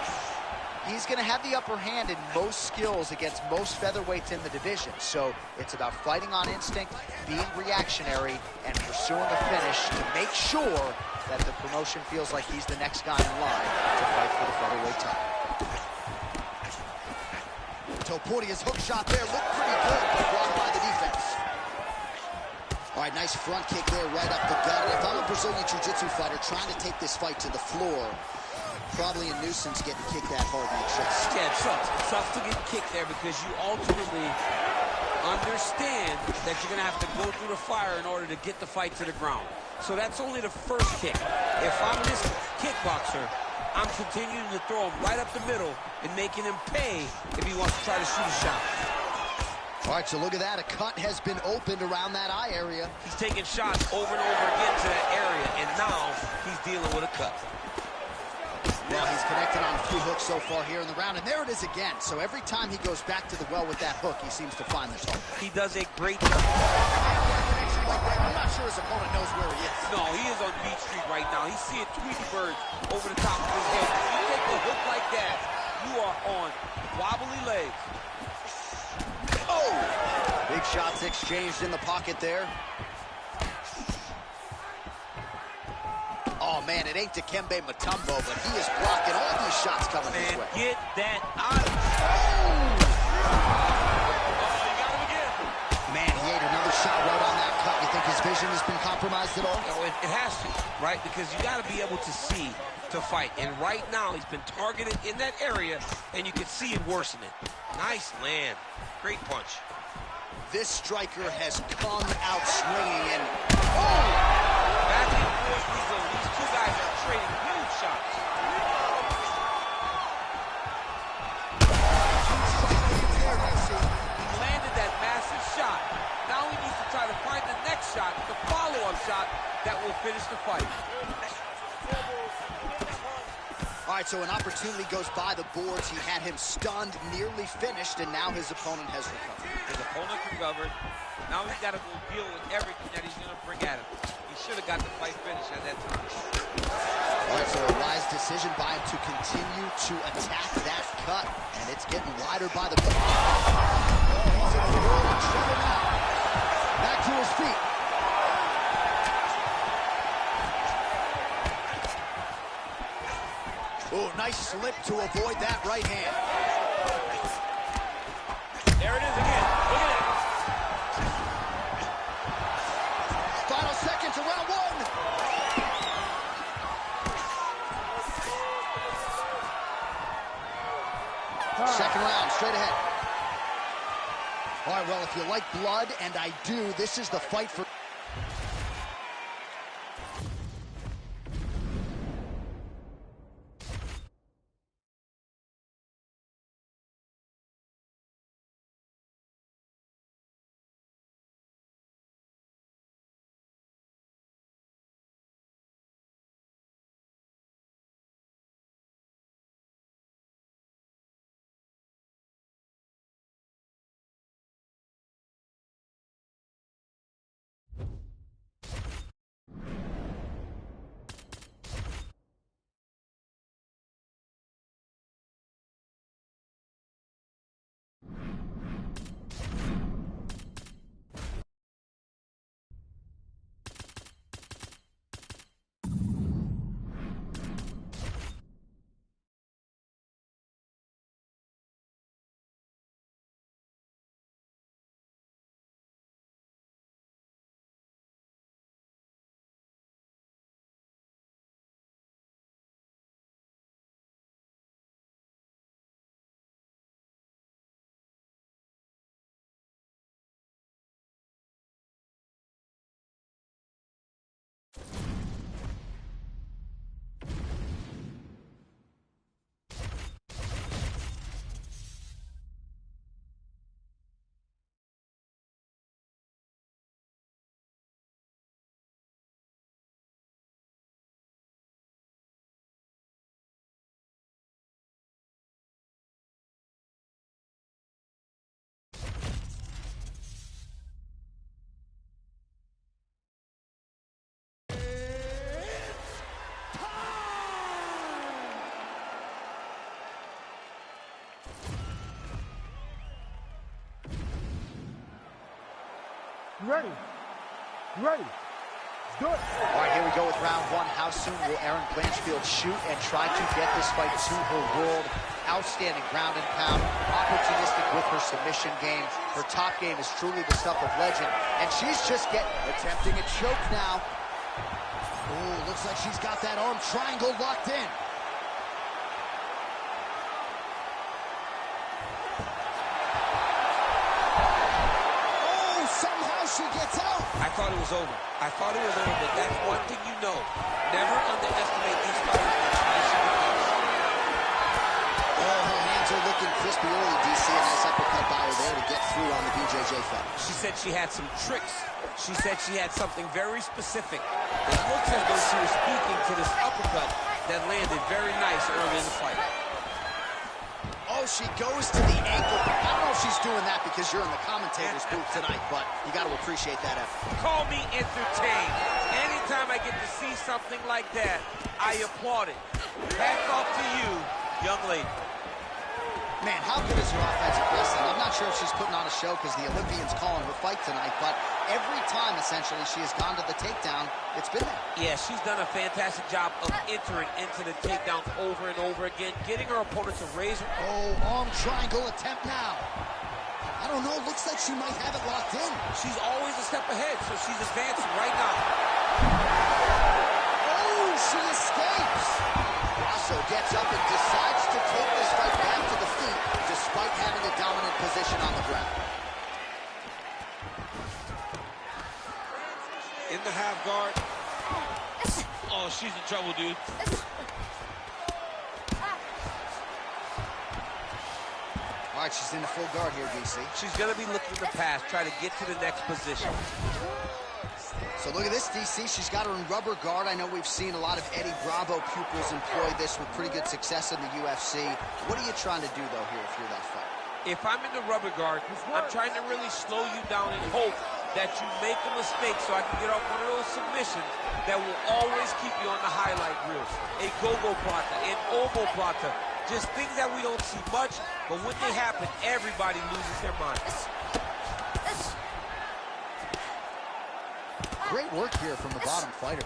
He's going to have the upper hand in most skills against most featherweights in the division. So it's about fighting on instinct, being reactionary, and pursuing a finish to make sure that the promotion feels like he's the next guy in line to fight for the featherweight title. Topuria's hook shot there looked pretty good, but blocked by the defense. All right, nice front kick there right up the gut. If I'm a Brazilian Jiu-Jitsu fighter trying to take this fight to the floor, probably a nuisance getting kicked that hard in the chest. Yeah, it sucks. It sucks to get kicked there because you ultimately understand that you're going to have to go through the fire in order to get the fight to the ground. So that's only the first kick. If I'm this kickboxer, I'm continuing to throw him right up the middle and making him pay if he wants to try to shoot a shot. All right, so look at that. A cut has been opened around that eye area. He's taking shots over and over again to that area, and now he's dealing with a cut. Well, he's connected on a few hooks so far here in the round, and there it is again. So every time he goes back to the well with that hook, he seems to find the target. He does a great job. I'm not sure his opponent knows where he is. No, he is on Beach Street right now. He's seeing Tweety Bird over the top of his head. If you take a hook like that, you are on wobbly legs. Oh! Big shots exchanged in the pocket there. Oh, man, it ain't Dikembe Mutombo, but he is blocking all these shots coming his way. Get that out. Oh! You got him again. Man, he ate another shot right on that cut. You think his vision has been compromised at all? No, it has to, right? Because you got to be able to see to fight. And right now, he's been targeted in that area, and you can see it worsening. Nice land. Great punch. This striker has come out swinging, and oh! Back and forth we go. These two guys are trading huge shots. He landed that massive shot. Now he needs to try to find the next shot, the follow-up shot that will finish the fight. All right, so an opportunity goes by the boards. He had him stunned, nearly finished, and now his opponent has recovered. His opponent recovered. Now he's got to go deal with everything that he's going to bring at him. He should have got the fight finished at that time. All right, so a wise decision by him to continue to attack that cut, and it's getting wider by the cut. Oh, he's in a world of trouble now. Back to his feet. Oh, nice slip to avoid that right hand. There it is again. Look at it. Final seconds of round one. Second round, straight ahead. All right, well, if you like blood, and I do, this is the fight for... Ready. Ready. Do it. All right, here we go with round one. How soon will Erin Blanchfield shoot and try to get this fight to her world? Outstanding ground and pound, opportunistic with her submission game. Her top game is truly the stuff of legend, and she's just attempting a choke now. Oh, looks like she's got that arm triangle locked in. She gets out. I thought it was over. I thought it was over, but that's one thing you know. Never underestimate these fighters that try to shoot first. Oh, her hands are looking crispy early, DC. A nice uppercut by her there to get through on the BJJ fight. She said she had some tricks. She said she had something very specific. It looks as though she was speaking to this uppercut that landed very nice early in the fight. Oh, she goes to the ankle. I don't know if she's doing that because you're in the commentator's booth tonight, but you got to appreciate that effort. Call me entertained. Anytime I get to see something like that, I applaud it. Hats off to you, young lady. Man, how good is her offensive wrestling? I'm not sure if she's putting on a show because the Olympians calling her fight tonight, but every time, essentially, she has gone to the takedown, it's been there. Yeah, she's done a fantastic job of entering into the takedown over and over again, getting her opponent to raise her. Oh, arm triangle attempt now. I don't know, looks like she might have it locked in. She's always a step ahead, so she's advancing right now. Oh, she escapes. Grasso gets up and decides to take this fight back to the feet, despite having a dominant position on the ground. In the half guard. Oh, she's in trouble, dude. All right, she's in the full guard here, DC. She's going to be looking to pass, try to get to the next position. So look at this, DC. She's got her in rubber guard. I know we've seen a lot of Eddie Bravo pupils employ this with pretty good success in the UFC. What are you trying to do, though, here if you're that fighter? If I'm in the rubber guard, I'm trying to really slow you down and hope that you make a mistake so I can get off one of those submissions that will always keep you on the highlight reel. A go-go plata, an omoplata, just things that we don't see much, but when they happen, everybody loses their mind. Great work here from the bottom fighter.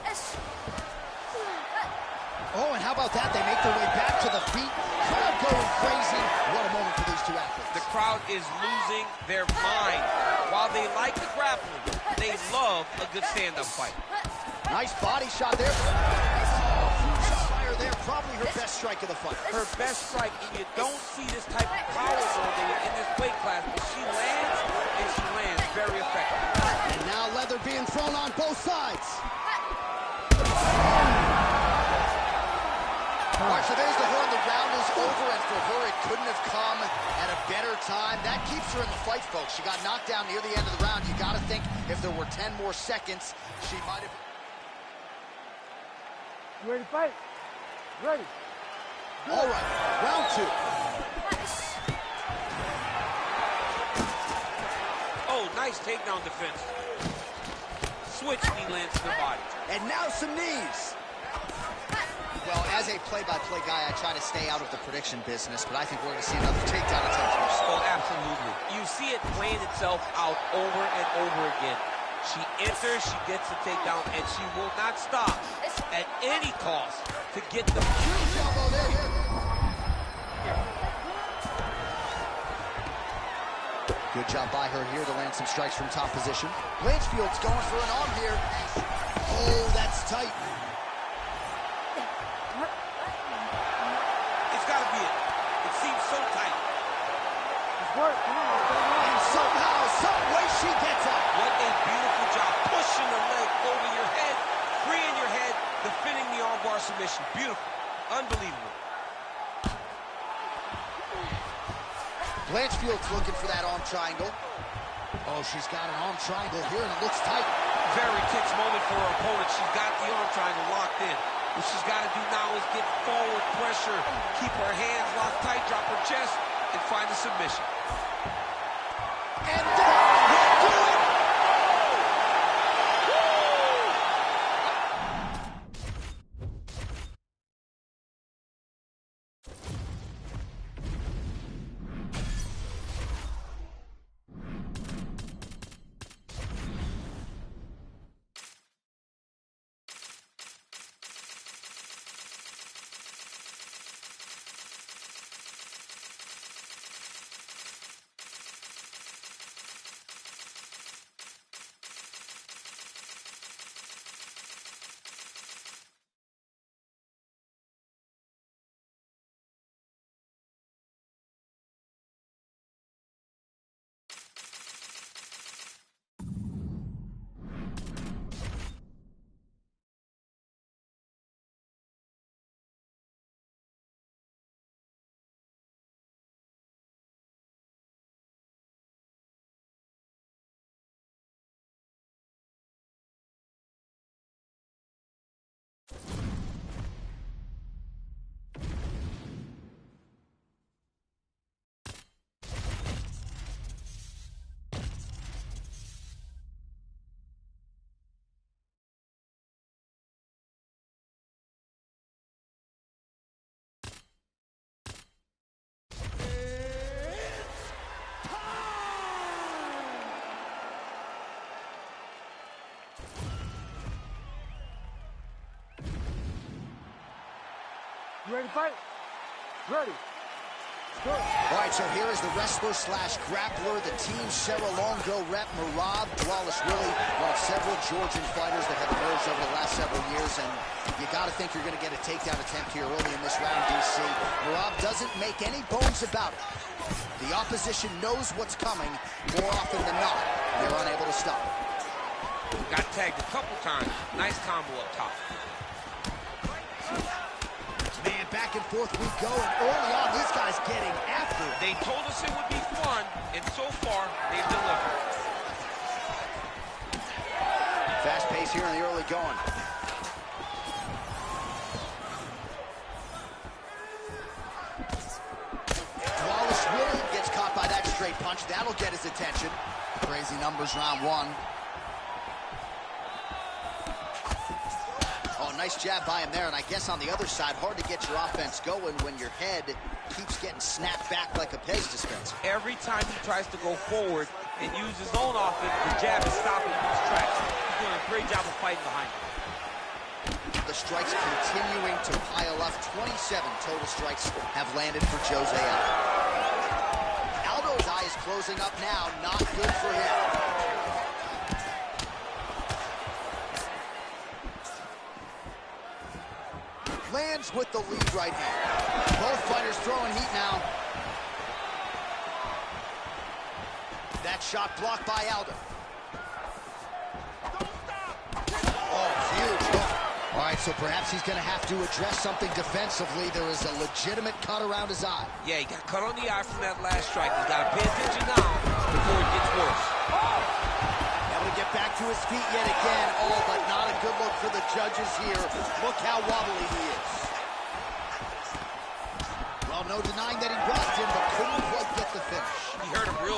Oh, and how about that? They make their way back to the feet. Crowd going crazy. What a moment for these two athletes. The crowd is losing their mind. While they like the grappling, they love a good stand-up fight. Nice body shot there. Huge fire there. Probably her best strike of the fight. Her best strike, and you don't see this type of power in this weight class, but she lands, and she lands very effective. And now leather being thrown on both sides. All right, so there's the horn. The round is over, and for her, it couldn't have come at a better time. That keeps her in the fight, folks. She got knocked down near the end of the round. You got to think if there were 10 more seconds, she might have... You ready to fight? Ready. All right, round two. Oh, nice takedown defense. Switch knee lands to the body. And now some knees. Well, as a play-by-play guy, I try to stay out of the prediction business, but I think we're going to see another takedown attempt here. Oh, absolutely. You see it playing itself out over and over again. She enters, she gets the takedown, and she will not stop at any cost to get the... Huge elbow there. Good job by her here to land some strikes from top position. Blanchfield's going for an arm here. Oh, that's tight. It's got to be it. It seems so tight. It's work. Come on. And somehow, some way she gets up. What a beautiful job. Pushing the leg over your head, freeing your head, defending the armbar submission. Beautiful. Unbelievable. Blanchfield's looking for that arm triangle. Oh, she's got an arm triangle here, and it looks tight. Very tense moment for her opponent. She's got the arm triangle locked in. What she's got to do now is get forward pressure, keep her hands locked tight, drop her chest, and find a submission. And that will do it! You ready to fight? Ready. Good. All right, so here is the wrestler slash grappler, the Team Serra Longo rep, Merab Dvalishvili, one of several Georgian fighters that have emerged over the last several years, and you got to think you're going to get a takedown attempt here early in this round, DC. Merab doesn't make any bones about it. The opposition knows what's coming. More often than not, they're unable to stop it. Got tagged a couple times. Nice combo up top. Man, back and forth we go, and early on, these guys getting after it. They told us it would be fun, and so far, they've delivered. Fast pace here in the early going. Dvalishvili gets caught by that straight punch. That'll get his attention. Crazy numbers round one. Nice jab by him there, and I guess on the other side, hard to get your offense going when your head keeps getting snapped back like a Pez dispenser. Every time he tries to go forward and use his own offense, the jab is stopping him in his tracks. He's doing a great job of fighting behind him. The strikes continuing to pile up. 27 total strikes have landed for Jose Aldo. Aldo's eye is closing up now. Not good for him. Lands with the lead right hand. Both fighters throwing heat now. That shot blocked by Aldo. Oh, huge hook. All right, so perhaps he's going to have to address something defensively. There is a legitimate cut around his eye. Yeah, he got cut on the eye from that last strike. He's got to pay attention now before it gets worse. Able to get back to his feet yet again. Oh, but not a good look for the judges here. Look how wobbly he is. Well, no denying that he rocked him, but couldn't quite get the finish. He hurt him real.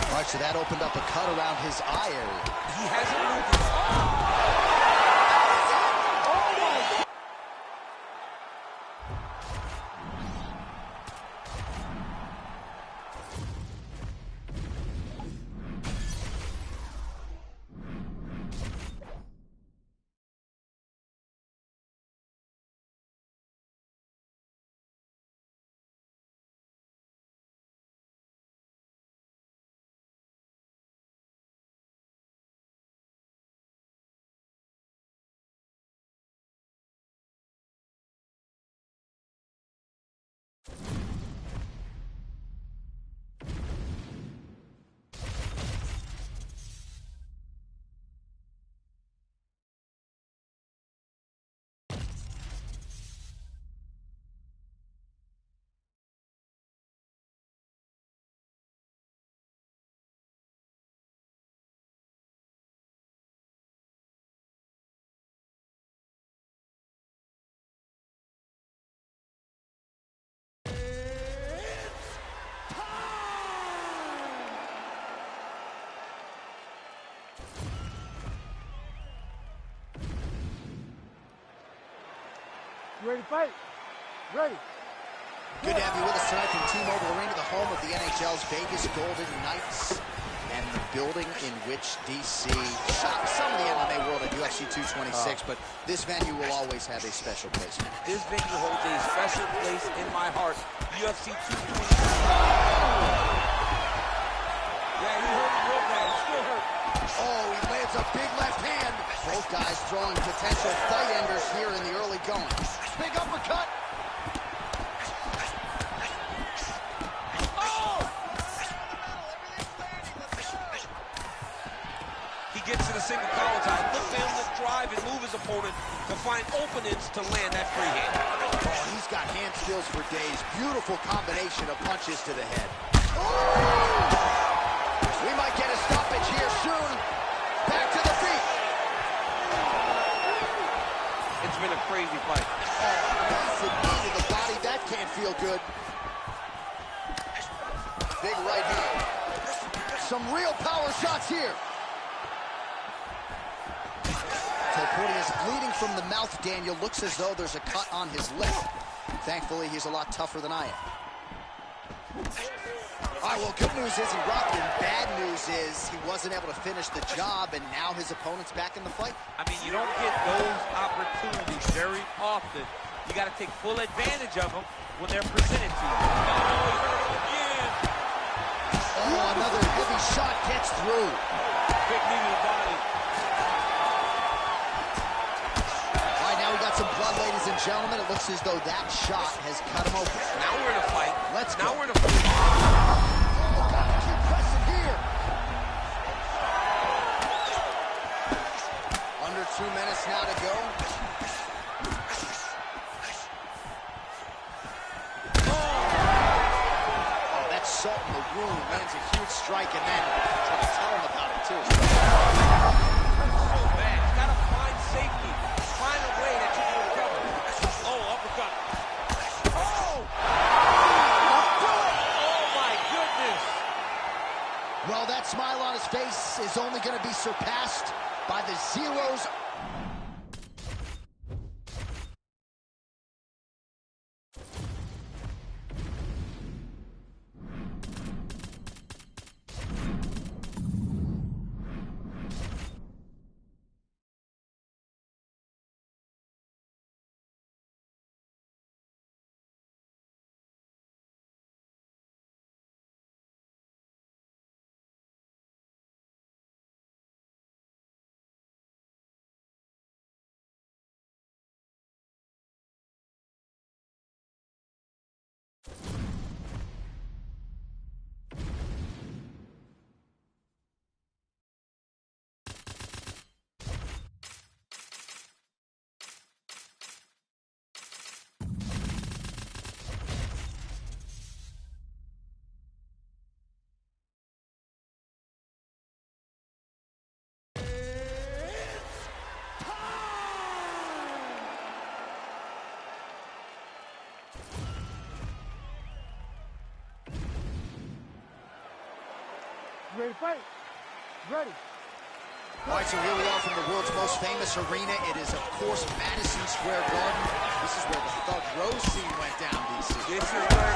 All right, so that opened up a cut around his eye area. He hasn't moved his You ready to fight? Ready. Good to have you with us tonight from T-Mobile Arena, the home of the NHL's Vegas Golden Knights, and the building in which DC shot some of the MMA world at UFC 226, but this venue will always have a special place. This venue holds a special place in my heart. UFC 226. Yeah, he hurt him real bad. He's still hurt. Oh, he lands a big left hand. Both guys throwing potential fight enders here in the early going. Big uppercut. He gets to the single collar tie. Look for him to drive and move his opponent to find openings to land that free hand. Oh, he's got hand skills for days. Beautiful combination of punches to the head. Oh! We might get a stoppage here soon. Back to the feet. It's been a crazy fight. Massive knee to the body. That can't feel good. Big right hand. Some real power shots here. Topuria is bleeding from the mouth. Daniel looks as though there's a cut on his lip. Thankfully, he's a lot tougher than I am. All right, well, good news is he rocked him. Bad news is he wasn't able to finish the job, and now his opponent's back in the fight. I mean, you don't get those opportunities very often. You got to take full advantage of them when they're presented to you. Oh, another heavy shot gets through. Big knee to the body. All right, now we got some blood, ladies and gentlemen. It looks as though that shot has cut him open. Now we're in a fight. Now we're in a fight. Oh, gotta keep pressing here. Under 2 minutes now to go. Oh, that's salt in the wound. Lands a huge strike, and then trying to tell him about it, too. So bad. You got to find safety. Find a way that you can recover. Oh, uppercut. Oh! Well, that smile on his face is only going to be surpassed by the zeros. Ready to fight? Ready. All right, so here we are from the world's most famous arena. It is, of course, Madison Square Garden. This is where the Thug Rose scene went down, DC. This is where he goes.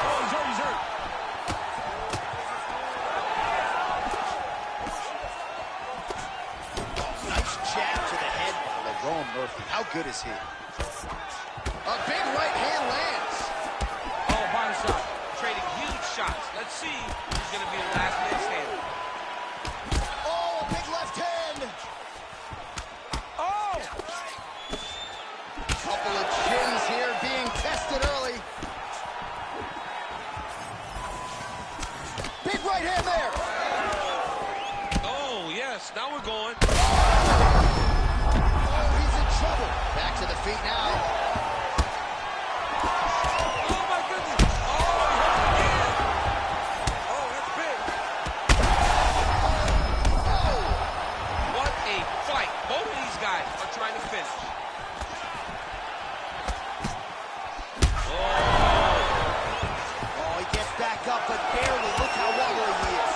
Oh, he's hurt, he's hurt. Oh, nice jab to the head by Lerone Murphy. How good is he? A big right hand lands. Oh, body shot. Trading huge shots. Let's see who's going to be the last man standing. Oh, a big left hand. Oh! Couple of chins here being tested early. Big right hand there. Oh, yes. Now we're going. Oh, he's in trouble. Back to the feet now. Oh, my goodness. Oh, he hurt again. Oh, that's big. Oh. What a fight. Both of these guys are trying to finish. Oh, he gets back up, but barely. Look how wobbly he is.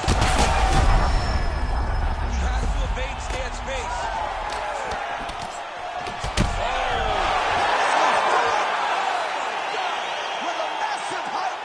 He has to evade, stay at space. With a massive height.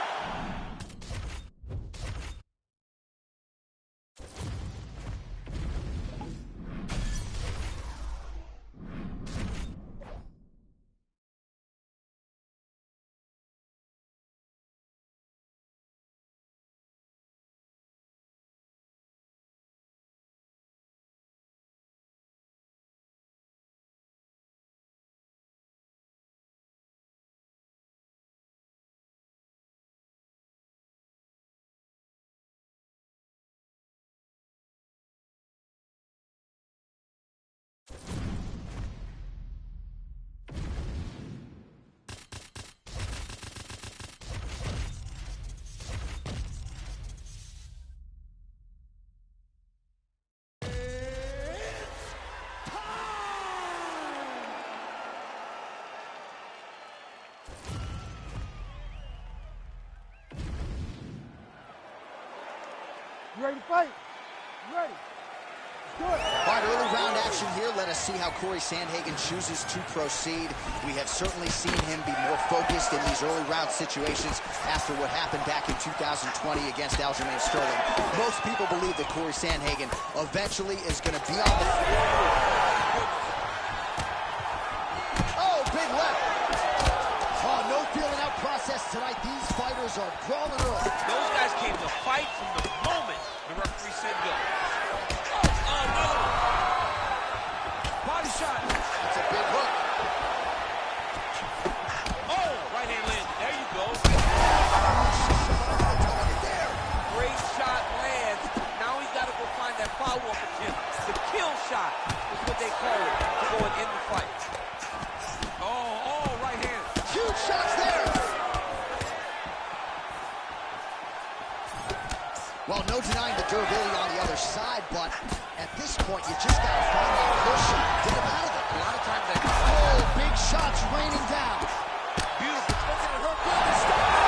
You ready to fight? Ready. All right, early round action here. Let us see how Corey Sandhagen chooses to proceed. We have certainly seen him be more focused in these early round situations after what happened back in 2020 against Aljamain Sterling. Most people believe that Corey Sandhagen eventually is going to be on the floor. Oh, big left. Oh, no feeling out process tonight. These fighters are crawling early. Those guys came to fight from the moment the referee said go. Body shot. That's a big hook. Oh, right hand landed. There you go. Great shot lands. Now he's got to go find that follow-up attempt. The kill shot is what they call it to go and end the fight. Oh, right hand. Huge shots there. Well, no denying the durability on the other side, but at this point, you just got to find that push and get him out of it. A lot of times that... Oh, big shots raining down. Beautiful. It's going to hurt. Stop.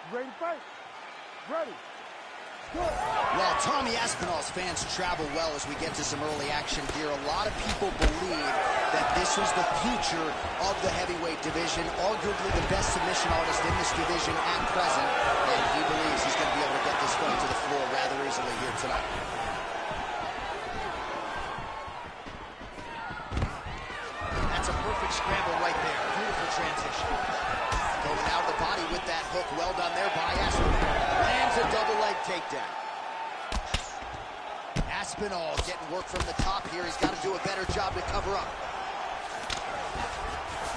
Ready to fight? Ready. Good. Well, Tommy Aspinall's fans travel well as we get to some early action here. A lot of people believe that this is the future of the heavyweight division, arguably the best submission artist in this division at present, and he believes he's going to be able to get this fight to the floor rather easily here tonight. That's a perfect scramble right there. Beautiful transition. Going out of the body with that hook. Well done there by Aspinall. Lands a double leg takedown. Aspinall getting work from the top here. He's got to do a better job to cover up.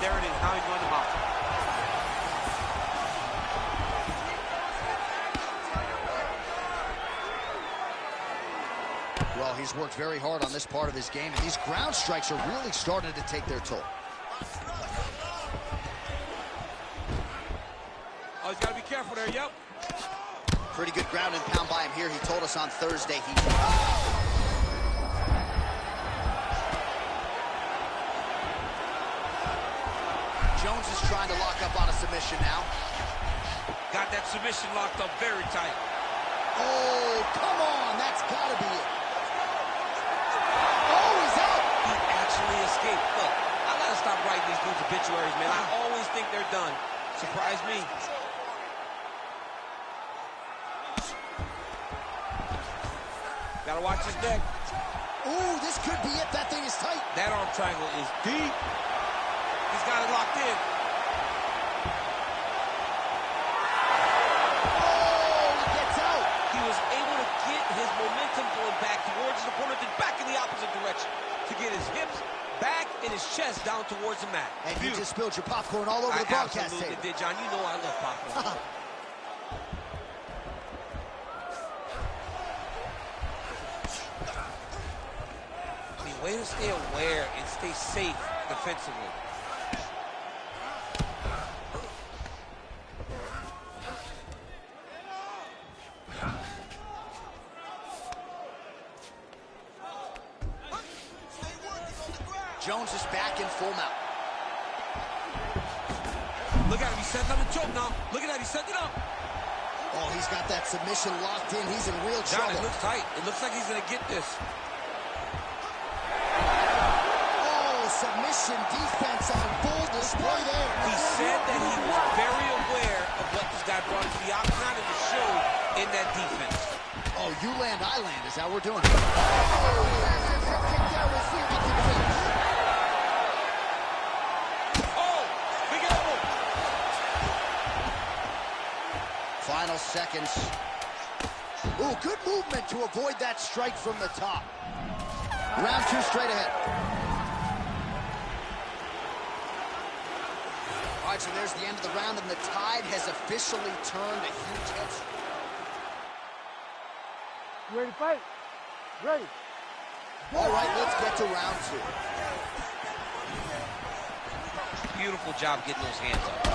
There it is. Now he's going to mount. Well, he's worked very hard on this part of his game, and these ground strikes are really starting to take their toll. Oh, he's got to be careful there. Yep. Pretty good ground and pound by him here. He told us on Thursday he... Jones is trying to lock up on a submission now. Got that submission locked up very tight. Oh, come on. That's got to be it. Oh, he's out. He actually escaped. Look, I got to stop writing these dudes obituaries, man. I always think they're done. Surprise me. Gotta watch his neck. Ooh, this could be it. That thing is tight. That arm triangle is deep. He's got it locked in. Oh, he gets out. He was able to get his momentum going back towards his opponent, then back in the opposite direction to get his hips back and his chest down towards the mat. And you just spilled your popcorn all over the broadcast table. I absolutely did, John. You know I love popcorn. Way to stay aware and stay safe defensively. Jones is back in full mount. Look at him, he's setting up the choke now. Look at that, he's setting it up. Oh, he's got that submission locked in. He's in real trouble. John, it looks tight. It looks like he's gonna get this. Submission defense on full display there. He said that he was very aware of what this guy brought to the octagon and to show in that defense. Oh, you land, I land. Is that what we're doing? Oh, big elbow. Final seconds. Ooh, good movement to avoid that strike from the top. Round 2 straight ahead. All right, so there's the end of the round, and the tide has officially turned a huge head. You ready to fight? Ready. All right, let's get to round 2. Beautiful job getting those hands up.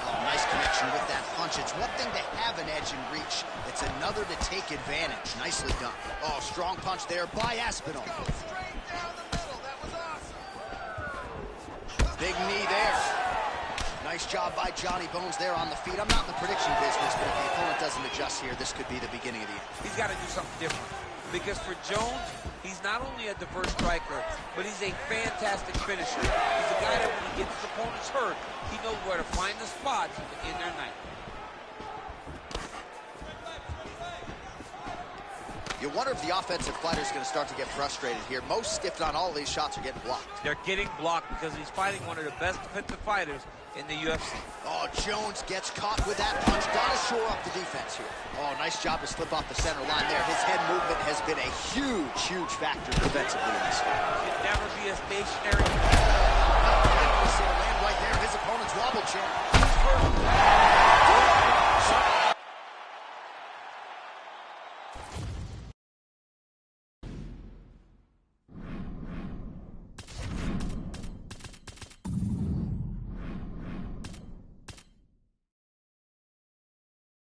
Oh, nice connection with that punch. It's one thing to have an edge and reach. It's another to take advantage. Nicely done. Oh, strong punch there by Aspinall. Straight down the middle. That was awesome. Big knee there. Nice job by Johnny Bones there on the feet. I'm not in the prediction business, but if the opponent doesn't adjust here, this could be the beginning of the end. He's got to do something different. Because for Jones, he's not only a diverse striker, but he's a fantastic finisher. He's a guy that when he gets his opponents hurt, he knows where to find the spots in their night. You wonder if the offensive fighter is going to start to get frustrated here. Most, if not all, of these shots are getting blocked. They're getting blocked because he's fighting one of the best defensive fighters in the UFC. Oh, Jones gets caught with that punch. Got to shore up the defense here. Oh, nice job to slip off the center line there. His head movement has been a huge, huge factor defensively in this fight. Should never be a stationary. Land right there. His opponent's wobble chair. He's hurt.